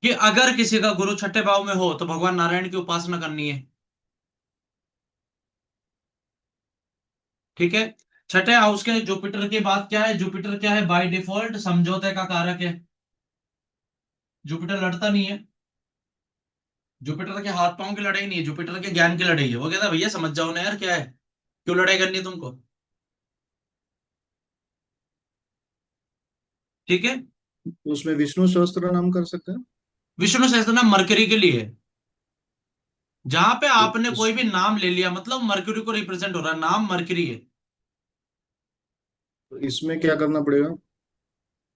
कि अगर किसी का गुरु छठे भाव में हो तो भगवान नारायण की उपासना करनी है। ठीक है। छठे हाउस के जुपिटर की बात क्या है? जुपिटर क्या है? बाय डिफॉल्ट समझौते का कारक है। जुपिटर लड़ता नहीं है। जुपिटर के हाथ पांव की लड़ाई नहीं है, जुपिटर के ज्ञान की लड़ाई है। वो कहता है भैया समझ जाओ ना यार, क्या है, क्यों लड़ाई करनी है तुमको? ठीक है। तो उसमें विष्णु सहस्त्र नाम कर सकते हैं। विष्णु सहस्त्रनाम मरकरी के लिए है। जहां पे तो आपने उस कोई भी नाम ले लिया मतलब मरकरी को रिप्रेजेंट हो रहा है, नाम मरकरी है। तो इसमें क्या करना पड़ेगा।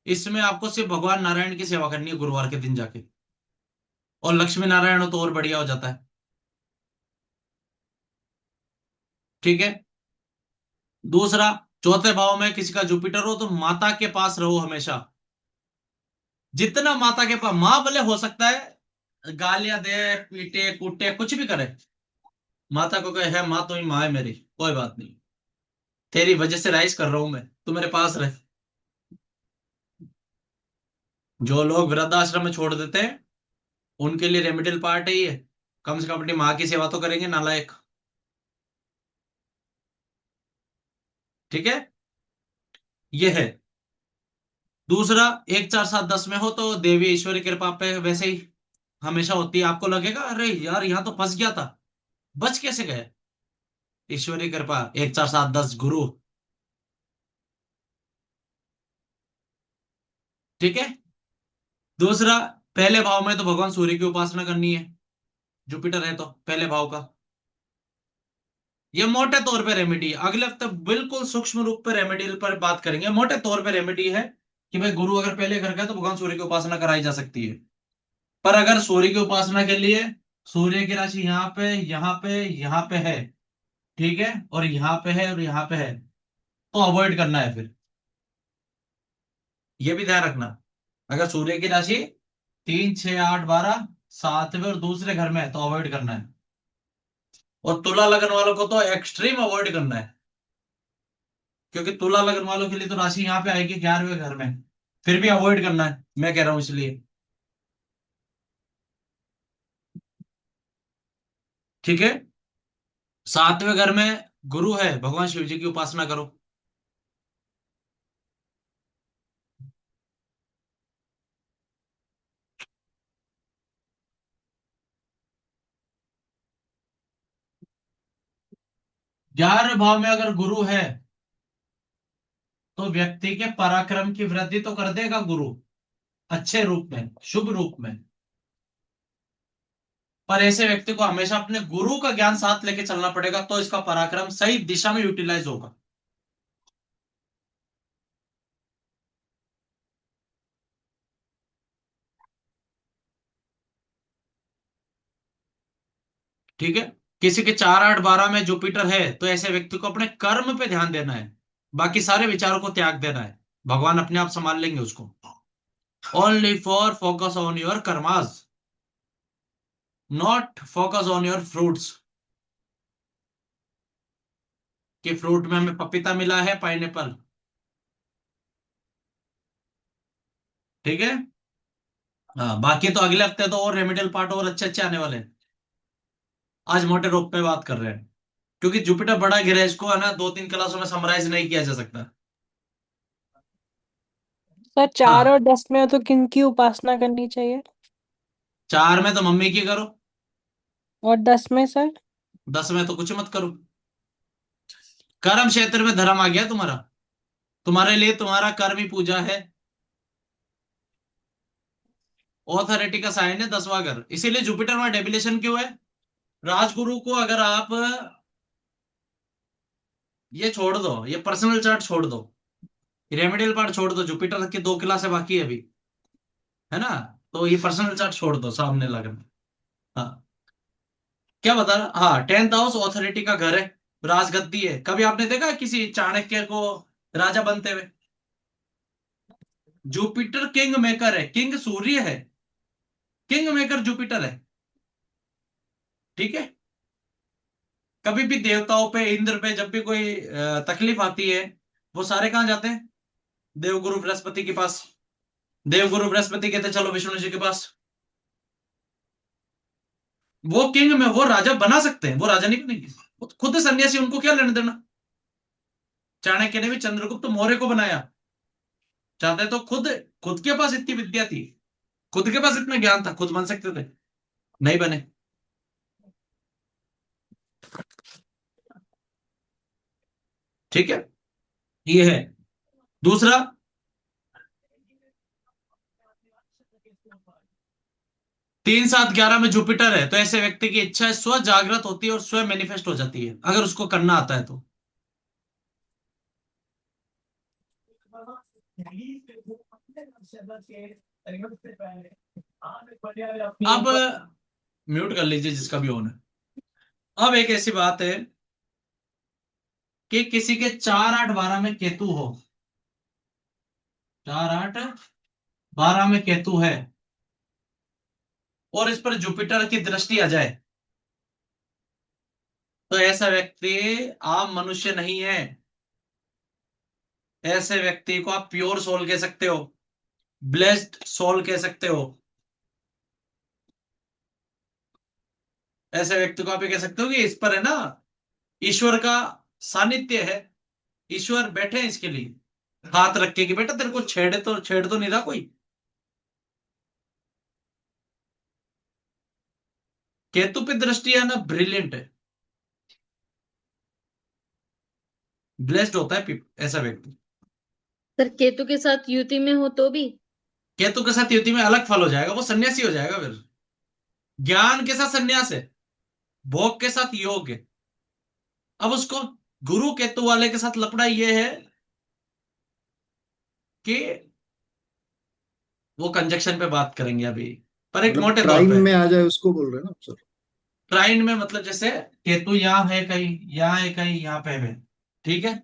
इसमें आपको सिर्फ भगवान नारायण की सेवा करनी है गुरुवार के दिन जाके, और लक्ष्मी नारायण हो तो और बढ़िया हो जाता है। ठीक है। दूसरा, चौथे भाव में किसी का जुपिटर हो तो माता के पास रहो हमेशा। जितना माता के पास, माँ भले हो सकता है गालियां दे, पीटे कूटे कुछ भी करे, माता को कहे है माँ तो ही माँ है मेरी, कोई बात नहीं, तेरी वजह से राइज कर रहा हूं मैं, तू मेरे पास रहे। जो लोग वृद्धाश्रम में छोड़ देते हैं उनके लिए रेमिडियल पार्ट है ये। कम से कम अपनी माँ की सेवा तो करेंगे नालायक। ठीक है, ये है। दूसरा, 1 4 7 10 में हो तो देवी ईश्वरी कृपा पे वैसे ही हमेशा होती है। आपको लगेगा अरे यार यहाँ तो फंस गया था, बच कैसे गए? ईश्वरी कृपा, 1 4 7 10 गुरु। ठीक है। दूसरा, पहले भाव में तो भगवान सूर्य की उपासना करनी है, जुपिटर है तो पहले भाव का। ये मोटे तौर पे रेमेडी है। अगले हफ्ते बिल्कुल सूक्ष्म रूप पे रेमेडी पर बात करेंगे। मोटे तौर पे रेमेडी है कि भाई गुरु अगर पहले घर का है तो भगवान सूर्य की उपासना कराई जा सकती है। पर अगर सूर्य की उपासना के लिए सूर्य की राशि यहाँ पे, यहाँ पे, यहाँ पे है, ठीक है, और यहाँ पे है और यहाँ पे है, तो अवॉइड करना है फिर। ये भी ध्यान रखना, अगर सूर्य की राशि 3 6 8 12 7वें और दूसरे घर में है तो अवॉइड करना है। और तुला लगन वालों को तो एक्सट्रीम अवॉइड करना है, क्योंकि तुला लगन वालों के लिए तो राशि यहाँ पे आएगी 11वें घर में, फिर भी अवॉइड करना है, मैं कह रहा हूं इसलिए। ठीक है। 7वें घर में गुरु है, भगवान शिव जी की उपासना करो। 11वें भाव में अगर गुरु है तो व्यक्ति के पराक्रम की वृद्धि तो कर देगा गुरु, अच्छे रूप में, शुभ रूप में। पर ऐसे व्यक्ति को हमेशा अपने गुरु का ज्ञान साथ लेके चलना पड़ेगा, तो इसका पराक्रम सही दिशा में यूटिलाइज होगा। ठीक है। किसी के 4, 8, 12 में जुपिटर है तो ऐसे व्यक्ति को अपने कर्म पे ध्यान देना है, बाकी सारे विचारों को त्याग देना है, भगवान अपने आप संभाल लेंगे उसको। Only for focus on your karmas, not focus on your fruits, कि फ्रूट में हमें पपीता मिला है, पाइनएप्पल। ठीक है। हाँ, बाकी तो अगले हफ्ते तो और रेमेडियल पार्ट और अच्छे अच्छे आने वाले हैं। आज मोटे रूप में बात कर रहे हैं, क्योंकि जुपिटर बड़ा ग्रह है, इसको है ना 2-3 क्लासों में समराइज नहीं किया जा सकता। सर 4 हाँ, और 10 में हो तो किन की उपासना करनी चाहिए? 4 में तो मम्मी की करो, और 10 में सर? 10 में तो कुछ मत करो। कर्म क्षेत्र में धर्म आ गया तुम्हारा, तुम्हारे लिए तुम्हारा कर्म ही पूजा है। ऑथोरिटी का साइन है 10वां घर, इसीलिए जुपिटर में डेबिलेशन क्यों है? राजगुरु को अगर आप ये छोड़ दो, ये पर्सनल चार्ट छोड़ दो, रेमेडियल पार्ट छोड़ दो, जुपिटर की 2 क्लासें बाकी है अभी, है ना? तो ये पर्सनल चार्ट छोड़ दो, सामने लगना। हाँ, क्या बता रहा? हाँ, 10th हाउस ऑथोरिटी का घर है, राजगद्दी है। कभी आपने देखा किसी चाणक्य को राजा बनते हुए? जुपिटर किंग मेकर है, किंग सूर्य है, किंग मेकर जुपिटर है। ठीक है। कभी भी देवताओं पे, इंद्र पे जब भी कोई तकलीफ आती है, वो सारे कहाँ जाते हैं? देवगुरु बृहस्पति के पास। देवगुरु बृहस्पति कहते चलो विष्णु जी के पास। वो किंग में, वो राजा बना सकते हैं, वो राजा नहीं बनेंगे, वो खुद सन्यासी, उनको क्या लेना देना। चाणक्य ने भी चंद्रगुप्त मौर्य को बनाया, चाहते तो खुद, खुद के पास इतनी विद्या थी, खुद के पास इतना ज्ञान था, खुद बन सकते थे, नहीं बने। ठीक है, ये है। दूसरा, 3, 7, 11 में जुपिटर है तो ऐसे व्यक्ति की इच्छा स्व जागृत होती है और स्व मैनिफेस्ट हो जाती है, अगर उसको करना आता है तो। अब म्यूट कर लीजिए जिसका भी ऑन है। अब एक ऐसी बात है कि किसी के 4, 8, 12 में केतु हो, 4, 8, 12 में केतु है और इस पर जुपिटर की दृष्टि आ जाए, तो ऐसा व्यक्ति आम मनुष्य नहीं है। ऐसे व्यक्ति को आप प्योर सोल कह सकते हो, ब्लेस्ड सोल कह सकते हो। ऐसे व्यक्ति को आप ये कह सकते हो कि इस पर है ना ईश्वर का सानिध्य है, ईश्वर बैठे हैं इसके लिए, हाथ रख के कि बेटा तेरे को छेड़ तो नहीं रहा कोई। केतु पे दृष्टि है ना, ब्रिलियंट है, ब्लेस्ड होता है ऐसा व्यक्ति। सर केतु के साथ युति में हो तो भी? केतु के साथ युति में अलग फल हो जाएगा, वो सन्यासी हो जाएगा फिर। ज्ञान के साथ सन्यास है, भोग के साथ योग है। अब उसको गुरु केतु वाले के साथ लपड़ा ये है कि वो कंजक्शन पे बात करेंगे अभी, पर एक मतलब मोटे तौर ट्राइन पे। में आ जाए उसको बोल रहे हैं ना सर? ट्राइन में मतलब जैसे केतु यहाँ है कहीं, यहाँ है कहीं, यहाँ पे है। ठीक है।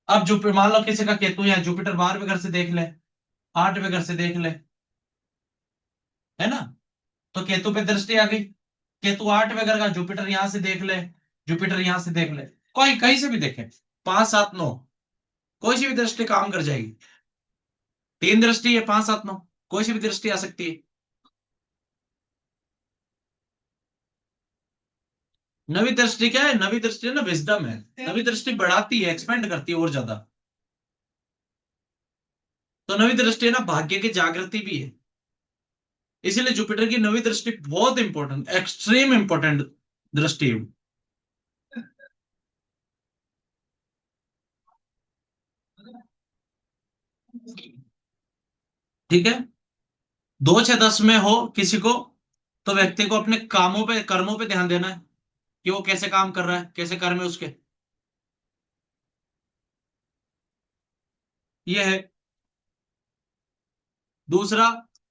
अब जुपिटर, मान लो किसी का केतु यहाँ, जुपिटर 12वें घर से देख ले, 8वें घर से देख ले, है ना? तो केतु पे दृष्टि आ गई, केतु 8वें घर का, जुपिटर यहां से देख ले, जुपिटर यहां से देख ले, कोई कहीं से भी देखे, 5, 7, 9, कोई सी भी दृष्टि काम कर जाएगी। 3 दृष्टि है, 5, 7, 9, कोई सी भी दृष्टि आ सकती है। नवी दृष्टि क्या है? नवी दृष्टि है ना, विजडम है। नवी दृष्टि बढ़ाती है, एक्सपेंड करती है और ज्यादा। तो नवी दृष्टि है ना, भाग्य की जागृति भी है। इसीलिए जुपिटर की नवी दृष्टि बहुत इंपॉर्टेंट, एक्सट्रीम इंपॉर्टेंट दृष्टि है। ठीक है। 2 6 10 में हो किसी को, तो व्यक्ति को अपने कामों पे, कर्मों पे ध्यान देना है कि वो कैसे काम कर रहा है, कैसे कर्म है उसके। ये है। दूसरा,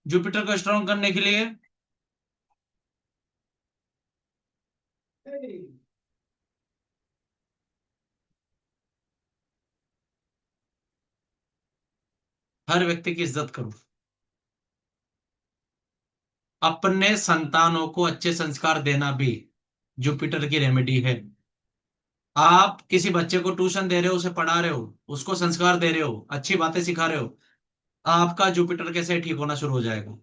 जुपिटर को स्ट्रॉन्ग करने के लिए हर व्यक्ति की इज्जत करो। अपने संतानों को अच्छे संस्कार देना भी जुपिटर की रेमेडी है। आप किसी बच्चे को ट्यूशन दे रहे हो, उसे पढ़ा रहे हो, उसको संस्कार दे रहे हो, अच्छी बातें सिखा रहे हो, आपका जुपिटर कैसे ठीक होना शुरू हो जाएगा।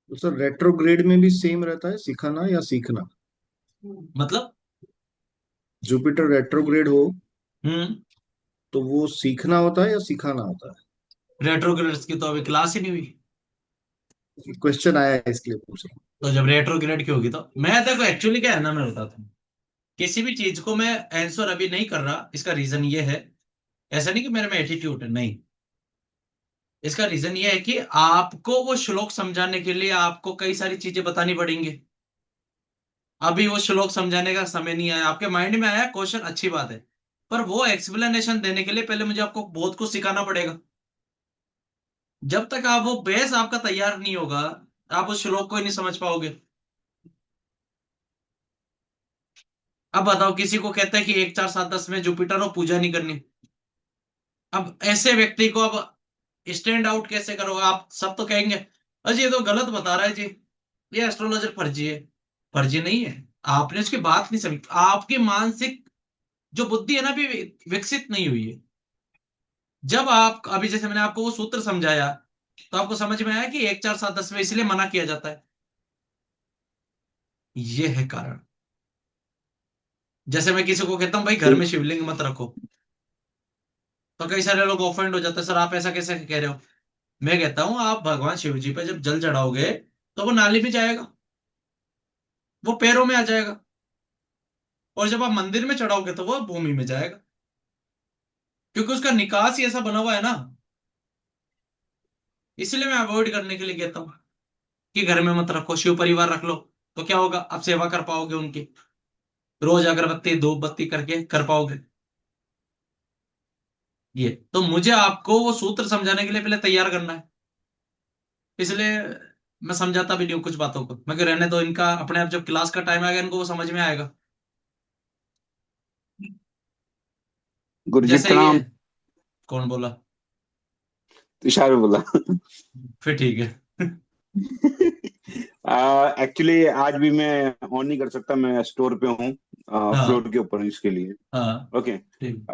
तो सर रेट्रोग्रेड में भी सेम रहता है, सिखाना या सीखना? मतलब जुपिटर रेट्रोग्रेड हो हम्म तो वो सीखना होता है या सिखाना होता रेट्रोग्रेड्स की तो अभी क्लास ही नहीं हुई। है? क्वेश्चन आया है इसलिए पूछ रहा तो जब रेट्रोग्रेड की होगी तो मैं देखो, एक्चुअली क्या है ना, मैं बताता हूँ। किसी भी चीज को मैं आंसर अभी नहीं कर रहा, इसका रीजन ये है, ऐसा नहीं कि मेरे में एटीट्यूड है, नहीं। इसका रीजन ये है कि आपको वो श्लोक समझाने के लिए आपको कई सारी चीजें बतानी पड़ेंगी। अभी वो श्लोक समझाने का समय नहीं आया, आपके माइंड में आया क्वेश्चन, अच्छी बात है, पर वो एक्सप्लेनेशन देने के लिए पहले मुझे आपको बहुत कुछ सिखाना पड़ेगा। जब तक आप वो बेस आपका तैयार नहीं होगा, आप उस श्लोक को ही नहीं समझ पाओगे। अब बताओ, किसी को कहता है कि 1 4 7 10 में जुपिटर हो, पूजा नहीं करनी। अब ऐसे व्यक्ति को अब स्टैंड आउट कैसे करो? आप सब तो कहेंगे अजी ये तो गलत बता रहा है जी, ये एस्ट्रोलॉजर फर्जी है। फर्जी नहीं है, आपने उसकी बात नहीं समझी। आपकी मानसिक जो बुद्धि है ना, अभी विकसित नहीं हुई है। जब आप अभी, जैसे मैंने आपको वो सूत्र समझाया, तो आपको समझ में आया कि 1 4 7 10 में इसलिए मना किया जाता है। ये है कारण। जैसे मैं किसी को कहता हूं भाई घर हूँ। में शिवलिंग मत रखो, तो कई सारे लोग ऑफेंड हो जाते हैं, सर आप ऐसा कैसे कह रहे हो। मैं कहता हूं आप भगवान शिव जी पे जब जल चढ़ाओगे, तो वो नाली में जाएगा, वो पैरों में आ जाएगा। और जब आप मंदिर में चढ़ाओगे तो वो भूमि में जाएगा, क्योंकि उसका निकास ही ऐसा बना हुआ है ना। इसलिए मैं अवॉइड करने के लिए कहता हूँ कि घर में मत रखो, शिव परिवार रख लो। तो क्या होगा, आप सेवा कर पाओगे उनकी, रोज अगरबत्ती धूप बत्ती करके कर पाओगे। ये तो मुझे आपको वो सूत्र समझाने के लिए पहले तैयार करना है। इसलिए मैं समझाता भी नहीं हूँ कुछ बातों को, मैं रहने दो इनका, अपने आप जब क्लास का टाइम आएगा इनको वो समझ में आएगा। गुरुजी जैसे ये, प्रणाम। कौन बोला? तुषार बोला। फिर ठीक है। एक्चुअली आज भी मैं ऑन नहीं कर सकता, मैं स्टोर पे हूँ, हाँ फ्लोर के ऊपर हूँ इसके लिए। हाँ ओके। ठीक।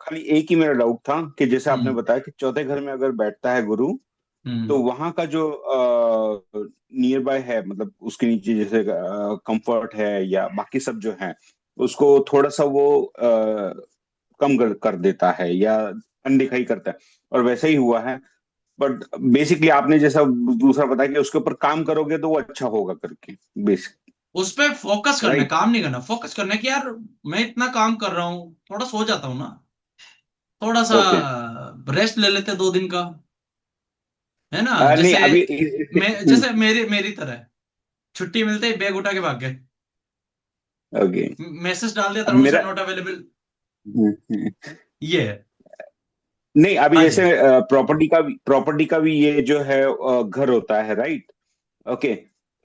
खाली एक ही मेरा डाउट था कि जैसे आपने हम्म बताया कि चौथे घर में अगर बैठता है गुरु, तो हम्म वहां का जो नियर बाय है, मतलब उसके नीचे जैसे कंफर्ट है या बाकी सब जो है, उसको थोड़ा सा वो कम कर देता है या अनदिखाई करता है, और वैसा ही हुआ है। बट बेसिकली आपने जैसा दूसरा बताया कि उसके ऊपर काम करोगे तो वो अच्छा होगा करके, बेसिक। उस पे फोकस करना है, राइट। काम नहीं करना, फोकस करना है कि यार मैं इतना काम कर रहा हूँ, थोड़ा सो जाता हूँ ना, थोड़ा सा ओके। रेस्ट ले लेते 2 दिन का, है ना। नहीं जैसे अभी मैं, जैसे मेरी मेरी तरह छुट्टी मिलते ही बैग उठा के भाग गए, ओके। मैसेज डाल दिया अब तरुण सर मेरा नॉट अवेलेबल। हम्म, ये है। नहीं अभी हाँ जैसे जी। प्रॉपर्टी का भी ये जो है घर होता है, राइट। ओके।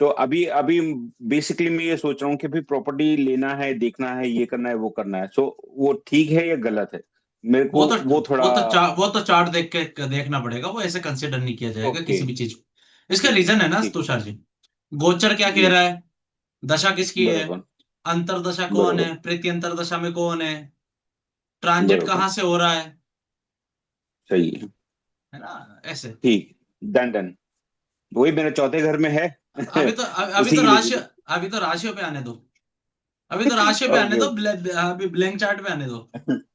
तो अभी अभी बेसिकली मैं ये सोच रहा हूँ कि भाई प्रॉपर्टी लेना है, देखना है, ये करना है, वो करना है, सो वो ठीक है या गलत है? मेरे वो को तो वो थोड़ा। वो तो चार्ट देख के देखना पड़ेगा, वो ऐसे कंसिडर नहीं किया जाएगा ओके। किसी भी चीज को। इसका ठीक रीजन है ना ठीक। तुषार जी, गोचर क्या कह जी। रहा है, दशा किसकी है, बरोबर। अंतरदशा कौन बरोबर। है, प्रत्यंतर दशा में कौन है, ट्रांजिट बरोबर। कहाँ से हो रहा सही है। है ना, ऐसे। ठीक। Done done. वही मेरे चौथे घर में है। अभी उसी तो के लिए राशि, अभी तो राशियों पे आने दो, अभी तो राशियों पे आने ओके दो, ओके। अभी ब्लैंक चार्ट पे आने दो।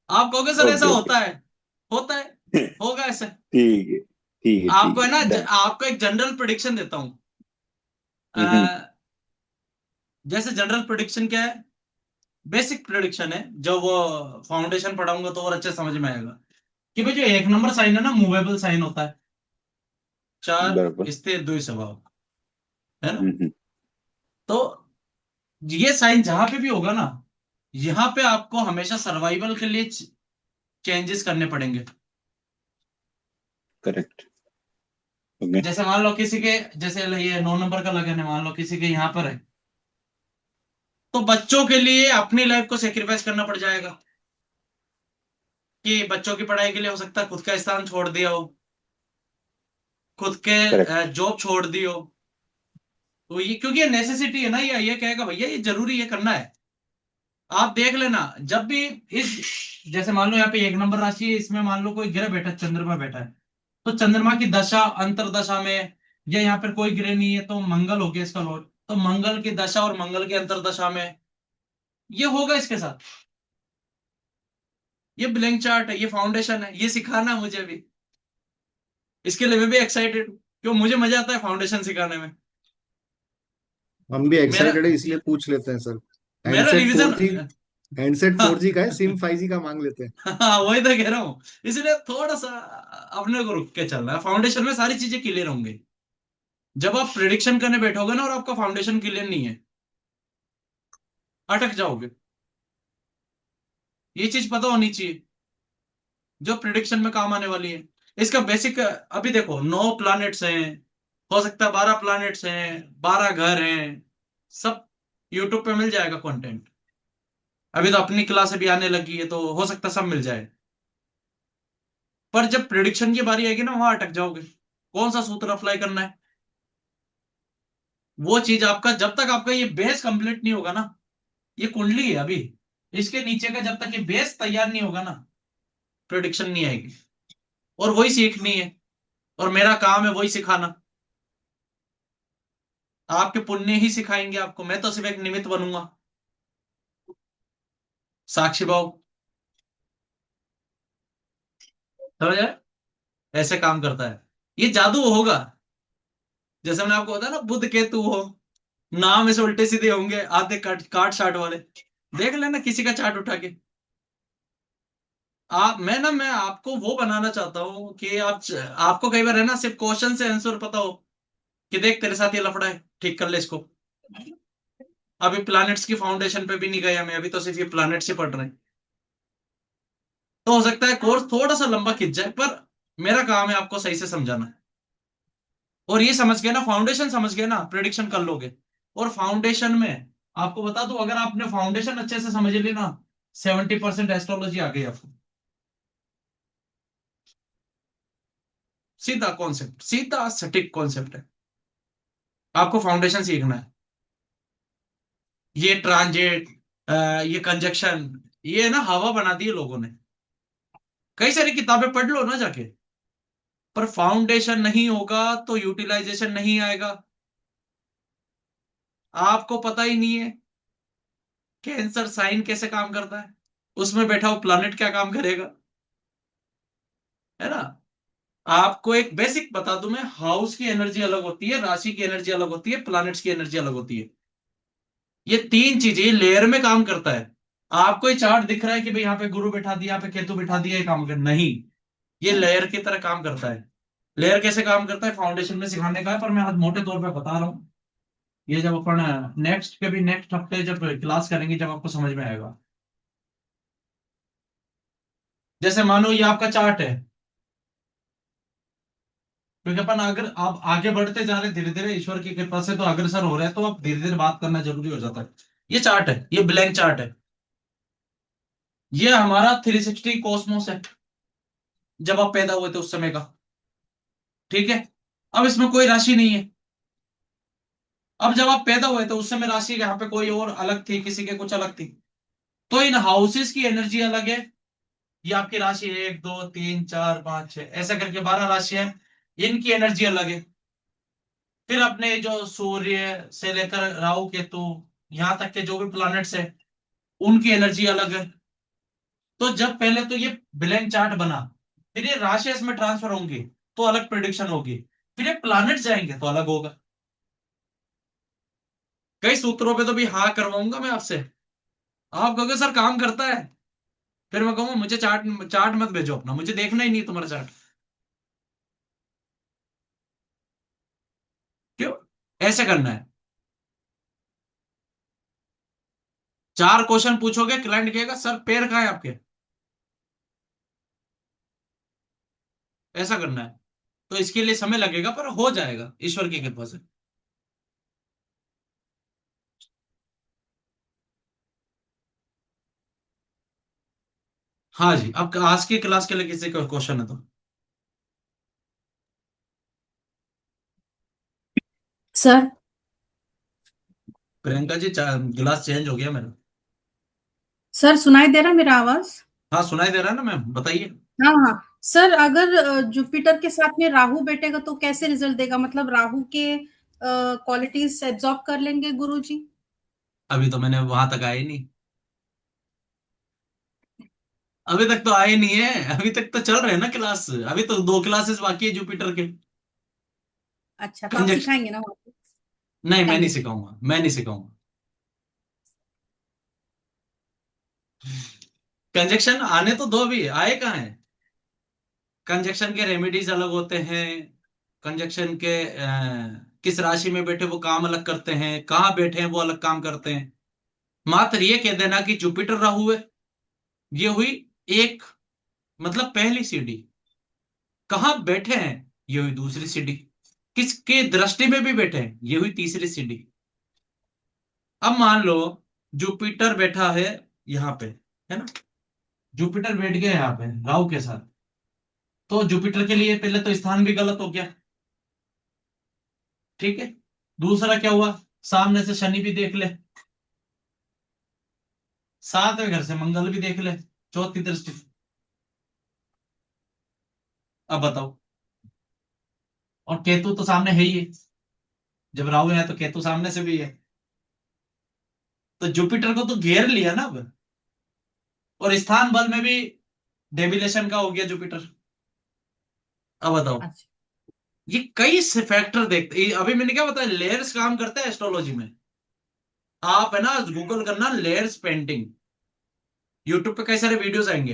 आप कहोगे सर ऐसा ओके ओके। होता है, होता है, होगा ऐसे। ठीक है ठीक है आपको ठीक है ना, है। डन। आपको एक जनरल प्रिडिक्शन देता हूं। हम्म। जैसे जनरल प्रिडिक्शन क्या है, बेसिक प्रिडिक्शन है, जब वो फाउंडेशन पढ़ाऊंगा तो और अच्छे समझ में आएगा कि भाई जो 1 नंबर साइन है ना, मूवेबल साइन होता है, चार बराबर। स्थिर द्वि स्वभाव, है ना। हम्म। तो ये साइन जहां पे भी होगा ना, यहाँ पे आपको हमेशा सर्वाइवल के लिए चेंजेस करने पड़ेंगे। करेक्ट। ओके। जैसे मान लो किसी के, जैसे ये 9 नंबर का लगन है, मान लो किसी के यहाँ पर है, तो बच्चों के लिए अपनी लाइफ को सेक्रीफाइस करना पड़ जाएगा, कि बच्चों की पढ़ाई के लिए हो सकता है खुद का स्थान छोड़ दिया हो, खुद करेक्ट। के जॉब छोड़ दी हो। तो ये क्योंकि ये नेसेसिटी है ना, ये कहेगा भैया ये जरूरी है, करना है। आप देख लेना जब भी इस, जैसे मान लो यहाँ पे 1 नंबर राशि है, इसमें मान लो कोई ग्रह बैठा, चंद्रमा बैठा है, तो चंद्रमा की दशा अंतरदशा में, या यहाँ पर कोई ग्रह नहीं है तो मंगल हो गया इसका लॉर्ड, तो मंगल की दशा और मंगल की अंतरदशा में ये होगा इसके साथ। ये ब्लैंक चार्ट है, ये फाउंडेशन है, ये सिखाना है मुझे भी। इसके लिए मैं भी एक्साइटेड हूँ, क्यों मुझे मजा आता है फाउंडेशन सिखाने में। हम भी मेरा एक्साइटेड है, इसलिए पूछ लेते हैं सर। मेरा हैंडसेट रिवीजन 4G, हैंडसेट हाँ 4G का है, सिम 5G का मांग लेते हैं। हाँ, वही तो कह रहा हूँ। इसलिए थोड़ा सा अपने को रुक के चलना है, फाउंडेशन में सारी चीजें क्लियर होंगी। जब आप प्रिडिक्शन करने बैठोगे ना और आपका फाउंडेशन क्लियर नहीं है, अटक जाओगे। ये चीज पता होनी चाहिए जो प्रिडिक्शन में काम आने वाली है। इसका बेसिक, अभी देखो 9 प्लैनेट्स हैं, हो सकता है 12 प्लैनेट्स हैं, 12 घर हैं, सब यूट्यूब पे मिल जाएगा कंटेंट। अभी तो अपनी क्लास अभी आने लगी है, तो हो सकता है सब मिल जाए। पर जब प्रिडिक्शन की बारी आएगी ना, वहां अटक जाओगे, कौन सा सूत्र अप्लाई करना है। वो चीज आपका, जब तक आपका ये बेस कंप्लीट नहीं होगा ना, ये कुंडली है अभी, इसके नीचे का जब तक ये बेस तैयार नहीं होगा ना, प्रिडिक्शन नहीं आएगी। और वही सीखनी है, और मेरा काम है वही सिखाना। आपके पुण्य ही सिखाएंगे आपको, मैं तो सिर्फ एक निमित्त बनूंगा, साक्षी भाव। समझ आए? ऐसे काम करता है ये, जादू होगा। जैसे मैंने आपको बताया ना, बुध केतु हो, नाम ऐसे उल्टे सीधे होंगे, आधे काट काट शाट वाले। देख लेना किसी का चार्ट उठा के। मैं आपको वो बनाना चाहता हूँ कि आपको कई बार है ना, सिर्फ क्वेश्चन से आंसर पता हो कि देख तेरे साथ ये लफड़ा है, ठीक कर ले इसको। अभी प्लैनेट्स की फाउंडेशन पे भी नहीं गए हमें, अभी तो सिर्फ ये प्लैनेट्स ही पढ़ रहे हैं। तो हो सकता है कोर्स थोड़ा सा लंबा खिंच जाए, पर मेरा काम है आपको सही से समझाना। और ये समझ गए ना, फाउंडेशन समझ गए ना, प्रिडिक्शन कर लोगे। और फाउंडेशन में आपको बता दूं, अगर आपने फाउंडेशन अच्छे से समझ ली ना, 70% एस्ट्रोलॉजी आ गई आपको। सीधा कॉन्सेप्ट, सीधा सटीक कॉन्सेप्ट है। आपको फाउंडेशन सीखना है। ये ट्रांजिट, ये कंजक्शन, ये ना हवा बना दी है लोगों ने। कई सारी किताबें पढ़ लो ना जाके, पर फाउंडेशन नहीं होगा तो यूटिलाइजेशन नहीं आएगा। आपको पता ही नहीं है कैंसर साइन कैसे काम करता है, उसमें बैठा हुआ प्लैनेट क्या काम करेगा, है ना। आपको एक बेसिक बता दूं मैं, हाउस की एनर्जी अलग होती है, राशि की एनर्जी अलग होती है, प्लैनेट्स की एनर्जी अलग होती है। ये तीन चीजें लेयर में काम करता है। आपको ये चार्ट दिख रहा है कि भाई यहाँ पे गुरु बैठा दिया, यहाँ पे केतु बैठा दिया, ये काम कर, नहीं, ये लेयर की तरह काम करता है। लेयर कैसे काम करता है फाउंडेशन में सिखाने का है, पर मैं आज मोटे तौर पे बता रहा हूँ। ये जब अपन नेक्स्ट के भी नेक्स्ट हफ्ते जब क्लास करेंगे, जब आपको समझ में आएगा। जैसे मानो ये आपका चार्ट है, क्योंकि अपन अगर आप आगे बढ़ते जा रहे धीरे धीरे ईश्वर की कृपा से, तो अग्रसर हो रहे हैं, तो अब धीरे धीरे बात करना जरूरी हो जाता है। ये चार्ट है, ये ब्लैंक चार्ट है, ये हमारा 360 कॉस्मोस है, जब आप पैदा हुए थे उस समय का। ठीक है, अब इसमें कोई राशि नहीं है। अब जब आप पैदा हुए थे उस समय राशि यहाँ पे कोई और अलग थी, किसी के कुछ अलग थी। तो इन हाउसेस की एनर्जी अलग है। ये आपकी राशि 1 2 3 4 5 6 ऐसा करके 12 राशि है, इनकी एनर्जी अलग है। फिर अपने जो सूर्य से लेकर राहु केतु यहां तक के जो भी प्लैनेट्स है, उनकी एनर्जी अलग है। तो जब पहले तो ये ब्लैंक चार्ट बना, फिर ये राशि इसमें ट्रांसफर होंगी तो अलग प्रिडिक्शन होगी, फिर ये प्लैनेट जाएंगे तो अलग होगा। कई सूत्रों पे तो भी हाँ करवाऊंगा मैं आपसे, आप कहोगे सर काम करता है, फिर मैं कहूंगा मुझे चार्ट चार्ट मत भेजो अपना, मुझे देखना ही नहीं तुम्हारा चार्ट। क्यों? ऐसे करना है। 4 क्वेश्चन पूछोगे, क्लाइंट कहेगा सर पैर कहाँ है आपके, ऐसा करना है। तो इसके लिए समय लगेगा, पर हो जाएगा ईश्वर की कृपा से। हाँ जी, अब आज की क्लास के लिए किसी का क्वेश्चन है तो? सर प्रियंका जी, गिलास चेंज हो गया मेरा। सर सुनाई दे रहा है मेरा आवाज? हाँ सुनाई दे रहा है ना मैम, बताइए। हाँ हाँ सर, अगर जुपिटर के साथ में राहु बैठेगा तो कैसे रिजल्ट देगा? मतलब राहु के क्वालिटीज एब्जॉर्ब कर लेंगे गुरुजी? अभी तो मैंने वहां तक आया ही नहीं, अभी तक तो आए नहीं है, अभी तक तो चल रहे हैं ना क्लास, अभी तो 2 क्लासेस बाकी है जुपिटर के। अच्छा, तो आप कंजक्शन, सिखाएंगे ना वहाँ पे नहीं मैं नहीं कंजक्शन? सिखाऊंगा, मैं नहीं सिखाऊंगा। कंजक्शन आने तो दो, भी आए कहाँ है। कंजक्शन के रेमेडीज अलग होते हैं, कंजक्शन के किस राशि में बैठे वो काम अलग करते हैं, कहाँ बैठे हैं वो अलग काम करते हैं। मात्र ये कह देना कि जुपिटर राहु है, ये हुई एक, मतलब पहली सीढ़ी। कहाँ बैठे हैं, ये हुई दूसरी सीढ़ी। किसके दृष्टि में भी बैठे हैं, ये हुई तीसरी सीढ़ी। अब मान लो जुपिटर बैठा है यहाँ पे, है ना, जुपिटर बैठ गया यहाँ पे राहु के साथ, तो जुपिटर के लिए पहले तो स्थान भी गलत हो गया, ठीक है। दूसरा क्या हुआ, सामने से शनि भी देख ले, 7वें घर से मंगल भी देख ले, चौथी दृष्टि। अब बताओ, और केतु तो सामने है ही है, जब राहु है तो केतु सामने से भी है, तो जुपिटर को तो घेर लिया ना अब। और स्थान बल में भी डेविलेशन का हो गया जुपिटर। अब बताओ, अच्छा ये कई से फैक्टर देखते, अभी मैंने क्या बताया, लेयर्स काम करता है एस्ट्रोलॉजी में। आप है ना गूगल करना लेयर्स पेंटिंग, यूट्यूब पे कई सारे वीडियोस आएंगे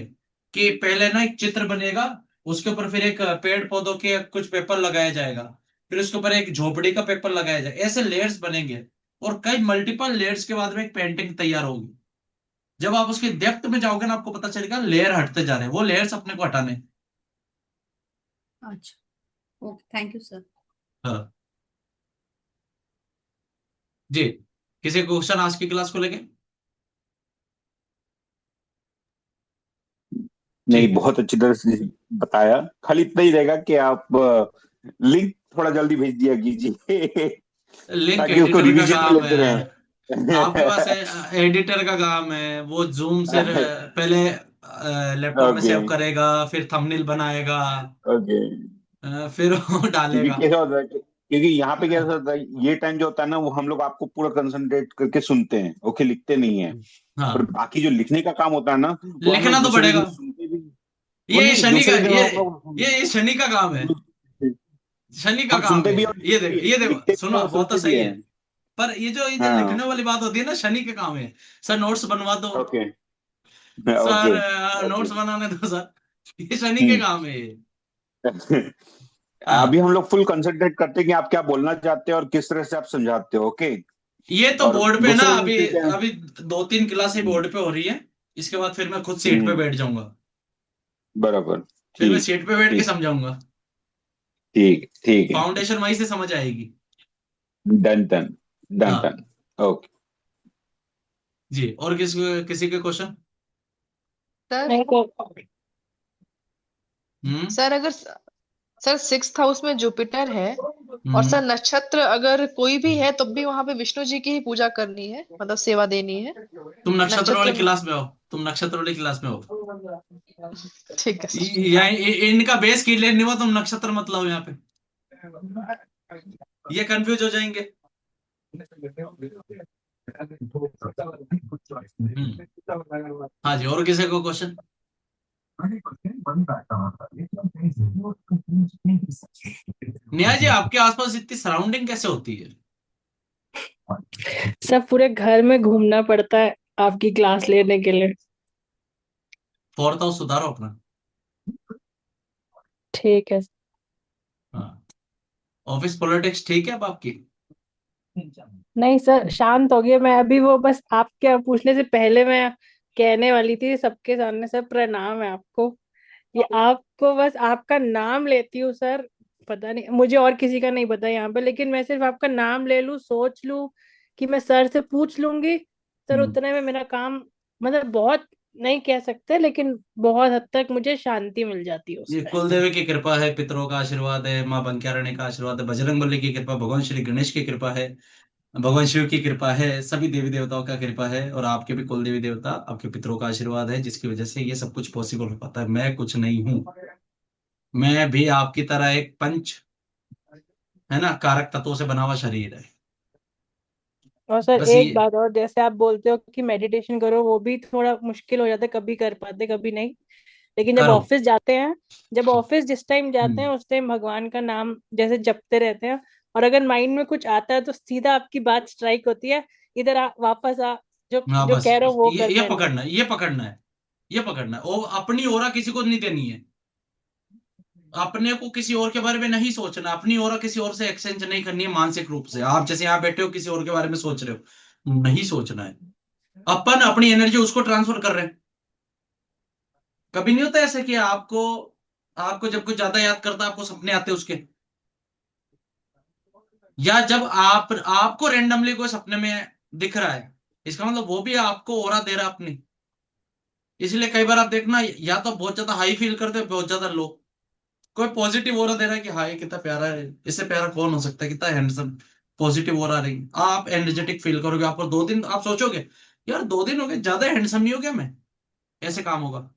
कि पहले ना एक चित्र बनेगा, उसके ऊपर फिर एक पेड़ पौधों के कुछ पेपर लगाया जाएगा, फिर उसके ऊपर एक झोपड़ी का पेपर लगाया जाएगा, ऐसे लेयर्स बनेंगे, और कई मल्टीपल लेयर्स के बाद में एक पेंटिंग तैयार होगी। जब आप उसके डेप्थ में जाओगे ना, आपको पता चलेगा लेयर हटते जा रहे हैं, वो लेयर्स अपने को हटाने। अच्छा, ओके, थैंक यू सर। हाँ जी, किसी क्वेश्चन आज की क्लास को लेके? नहीं, ठीक बहुत अच्छी तरह से बताया। खाली इतना ही रहेगा कि आप लिंक थोड़ा जल्दी भेज दिया कीजिए है, लिंक ताकि उसको एडिटर का रिवीजन में काम लेते है, आपके पास रहें। एडिटर का काम है, वो जूम से पहले लैपटॉप में ओके सेव करेगा, फिर थंबनेल बनाएगा, ओके। फिर वो क्योंकि डालेगा। कैसा होता है क्योंकि यहाँ पे कैसा होता है, ये टाइम जो होता है ना, वो हम लोग आपको पूरा कंसंट्रेट करके सुनते हैं, ओके, लिखते नहीं है। और हाँ, बाकी जो लिखने का काम होता है ना, वो हम लिखना लोग तो दूसरे पड़ेगा, दिन सुनते भी। वो ये नहीं, शनि का, दूसरे दिन ये हम लोग ये शनि का काम है, शनि का हम काम सुनते है। भी और ये लिखते भी देखो, हैं, ये देखो, लिखते भी हैं सुनो, और बहुत तो सुनते भी सही है, हैं। पर ये जो लिखने हाँ, वाली बात होती है ना, शनि का काम है। सर नोट्स बनवा दो, okay sir okay okay. Notes बनाने दो सर, ये शनि के हम्म। काम है ये। अभी हाँ, हम लोग फुल कंसंट्रेट करते हैं कि आप क्या बोलना चाहते हैं और किस तरह से आप समझाते हो, ओके। ये तो और बोर्ड पे ना, दूसरे दिन अभी फिर क्या? अभी 2-3 क्लासें बोर्ड पे हो रही है, इसके बाद फिर मैं खुद सीट पे हम्म, बैठ जाऊंगा, बराबर। फिर मैं ठीक सीट पे बैठ के ठीक समझाऊंगा, ठीक ठीक है। फाउंडेशन वहीं से समझ आएगी। डन डन डन हाँ डन। ओके। जी, और किसी के क्वेश्चन? सर नहीं तो हम्म सर अगर सर 6th हाउस में जुपिटर है, और हम्म सर नक्षत्र अगर कोई भी है तब भी वहां पे विष्णु जी की ही पूजा करनी है, मतलब सेवा देनी है तुम नक्षत्र वाली नक्षत्र में। क्लास में हो, तुम नक्षत्र वाली क्लास में हो। ठीक है सर। इनका बेस क्लियर नहीं हुआ, तुम नक्षत्र मत लाओ यहाँ पे, ये कंफ्यूज हो जाएंगे। हाँ जी, और किसी को क्वेश्चन? नेहा जी, आपके आसपास इतनी सराउंडिंग कैसे होती है? सब पूरे घर में घूमना पड़ता है, आपकी क्लास लेने के लिए। फोर्थ हाउस सुधारो अपना। ठीक है। हाँ। ऑफिस पॉलिटिक्स ठीक है अब आपकी? नहीं सर, शांत हो गया मैं अभी। वो बस आपके पूछने से पहले मैं कहने वाली थी सबके सामने, सर प्रणाम है आपको। ये आपको बस आपका नाम लेती हूँ सर। पता नहीं मुझे और किसी का नहीं पता यहाँ पे, लेकिन मैं सिर्फ आपका नाम ले लूँ, सोच लूँ कि मैं सर से पूछ लूंगी, सर हम्म। उतने में मेरा काम, मतलब बहुत नहीं कह सकते लेकिन बहुत हद तक मुझे शांति मिल जाती है ये उसमें। कुल देवी की कृपा है, पितरों का आशीर्वाद है, माँ बंक्यारणी का आशीर्वाद है, बजरंग बली की कृपा, भगवान श्री गणेश की कृपा है, भगवान शिव की कृपा है, सभी देवी देवताओं का कृपा है, और आपके भी कुल देवी देवता, आपके पितरों का आशीर्वाद है, जिसकी वजह से ये सब कुछ पॉसिबल हो पाता है। मैं कुछ नहीं हूँ। मैं भी आपकी तरह एक पंच, है ना, कारक तत्वों से बना हुआ शरीर है। और सर बस एक ये। बात और, जैसे आप बोलते हो कि मेडिटेशन करो, वो भी थोड़ा मुश्किल हो जाता है, कभी कर पाते कभी नहीं। लेकिन जब करो। ऑफिस जाते हैं, जब ऑफिस जिस टाइम जाते हैं हम्म। उस टाइम भगवान का नाम जैसे जपते रहते हैं, और अगर माइंड में कुछ आता है तो सीधा आपकी बात स्ट्राइक होती है, इधर आ, वापस आ, जो हाँ जो बस कह रहे हो वो कर ये लेना। पकड़ना है, ये पकड़ना है, ये पकड़ना है। और अपनी ओरा किसी को नहीं देनी है। अपने को किसी और के बारे में नहीं सोचना, अपनी ओरा किसी और से एक्सचेंज नहीं करनी है मानसिक रूप से। आप जैसे यहाँ बैठे हो किसी और के बारे में सोच रहे हो, नहीं सोचना है। अपन अपनी एनर्जी उसको ट्रांसफर कर रहे हैं। कभी नहीं होता ऐसे कि आपको आपको जब कुछ ज्यादा याद करता है, आपको सपने आते हैं उसके, या जब आपको रेंडमली कोई सपने में दिख रहा है, इसका मतलब वो भी आपको ओरा दे रहा है अपनी। इसलिए कई बार आप देखना, या तो बहुत ज्यादा हाई फील करते हो, बहुत ज्यादा लो। कोई पॉजिटिव ओरा दे रहा है कि हाय कितना प्यारा है, इससे प्यारा कौन हो सकता है, कितना हैंडसम, पॉजिटिव ओरा रही, आप एनर्जेटिक फील करोगे। आपको 2 दिन आप सोचोगे, यार 2 दिन हो गए, ज्यादा हैंडसम नहीं हो गया मैं, ऐसे काम होगा।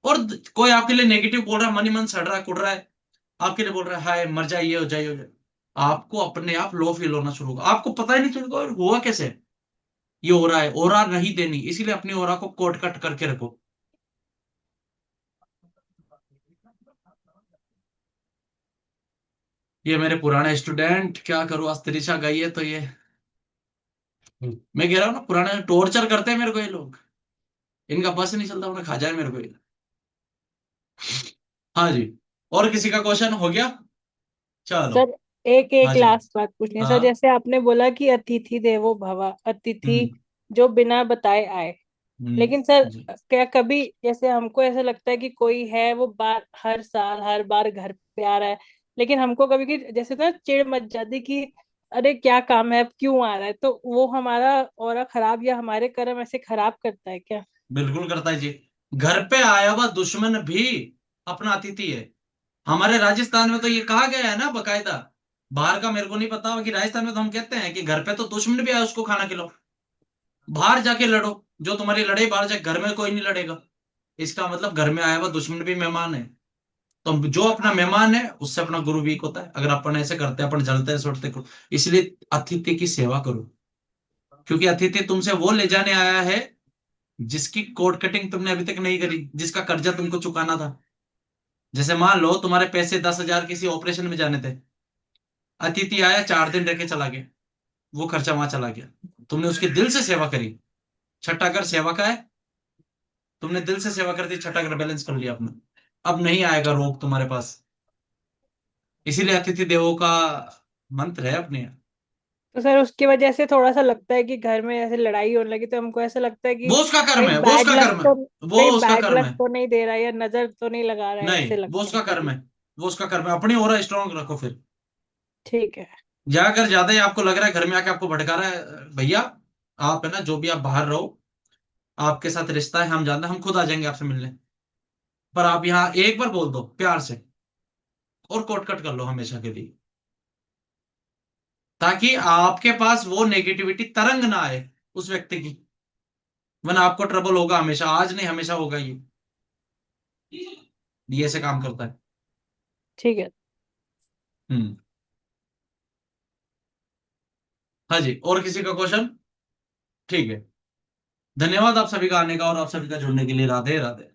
और कोई आपके लिए नेगेटिव बोल रहा है, मन ही मन सड़ रहा है, कुड़ रहा है, आपके लिए बोल रहा है हाय मर जाइए, हो जाइए, हो जाए, आपको अपने आप लो फील होना शुरू होगा। आपको पता ही नहीं चलेगा और हुआ कैसे। ये हो रहा है, ओरा नहीं देनी, इसीलिए अपनी ओरा को कोट कट करके रखो। ये मेरे पुराने स्टूडेंट, क्या करूं, आज तिरिशा गई है तो ये, मैं कह रहा हूँ ना, पुराने टॉर्चर करते हैं मेरे को ये लोग। इनका बस नहीं चलता, उन्हें खा जाए मेरे को ये। हाँ जी। और किसी का क्वेश्चन हो गया? चलो। सर एक हाँ एक जी। लास्ट बात पूछनी है सर, हाँ। जैसे आपने बोला कि अतिथि देवो भव, अतिथि हम्म। जो बिना बताए आए। लेकिन सर जी। क्या कभी जैसे हमको ऐसा लगता है कि कोई है वो बार हर साल हर बार घर पे आ रहा है, लेकिन हमको कभी कि जैसे ना चिढ़ मच जाती कि अरे क्या काम है, अब क्यों आ रहा है, तो वो हमारा ऑरा खराब या हमारे कर्म ऐसे खराब करता है क्या? बिल्कुल करता है जी। घर पे आया हुआ दुश्मन भी अपना अतिथि है। हमारे राजस्थान में तो ये कहा गया है ना बकायदा, बाहर का मेरे को नहीं पता, बाकी राजस्थान में तो हम कहते हैं कि घर पे तो दुश्मन भी आया उसको खाना खिलाओ। बाहर जाके लड़ो, जो तुम्हारी लड़ाई बाहर जाके, घर में कोई नहीं लड़ेगा। इसका मतलब घर में आया हुआ दुश्मन भी मेहमान है। तो जो अपना मेहमान है उससे अपना गुरु वीक होता है। अगर अपन ऐसे करते हैं, अपन जलते हैं सुटते करो। इसलिए अतिथि की सेवा करो, क्योंकि अतिथि तुमसे वो ले जाने आया है जिसकी कोड कटिंग तुमने अभी तक नहीं करी, जिसका कर्जा तुमको चुकाना था। जैसे मान लो तुम्हारे पैसे 10,000 किसी ऑपरेशन में जाने थे, अतिथि आया 4 दिन रह के चला गया, वो खर्चा वहां चला गया, तुमने उसकी दिल से सेवा करी। छठा घर सेवा का है, तुमने दिल से सेवा कर दी, छठा घर बैलेंस कर लिया अपना। अब नहीं आएगा रोग तुम्हारे पास। इसीलिए अतिथि देवो का मंत्र है अपने यहाँ। तो सर उसकी वजह से थोड़ा सा लगता है कि घर में ऐसे लड़ाई होने लगी तो हमको ऐसा लगता है कि वो उसका कर्म कहीं है, वो बैड उसका लक कर्म है, तो, वो कहीं उसका बैड कर्म लक है। तो नहीं दे रहा है या नजर तो नहीं लगा रहा है, नहीं, ऐसे वो लगता उसका है कर्म कभी। है, वो उसका कर्म है। अपनी ओरा स्ट्रांग रखो फिर। ठीक है। या अगर ज्यादा ही आपको लग रहा है घर में आके आपको भटका रहा है, भैया आप है ना, जो भी आप बाहर रहो, आपके साथ रिश्ता है, हम जानते हैं, हम खुद आ जाएंगे आपसे मिलने। पर आप यहाँ एक बार बोल दो प्यार से, और कोट कट कर लो हमेशा के लिए, ताकि आपके पास वो नेगेटिविटी तरंग ना आए उस व्यक्ति की। वरना आपको ट्रबल होगा हमेशा, आज नहीं हमेशा होगा ये ऐसे काम करता है। ठीक है। हम्म। हाँ जी, और किसी का क्वेश्चन? ठीक है। धन्यवाद आप सभी का आने का और आप सभी का जुड़ने के लिए। राधे राधे।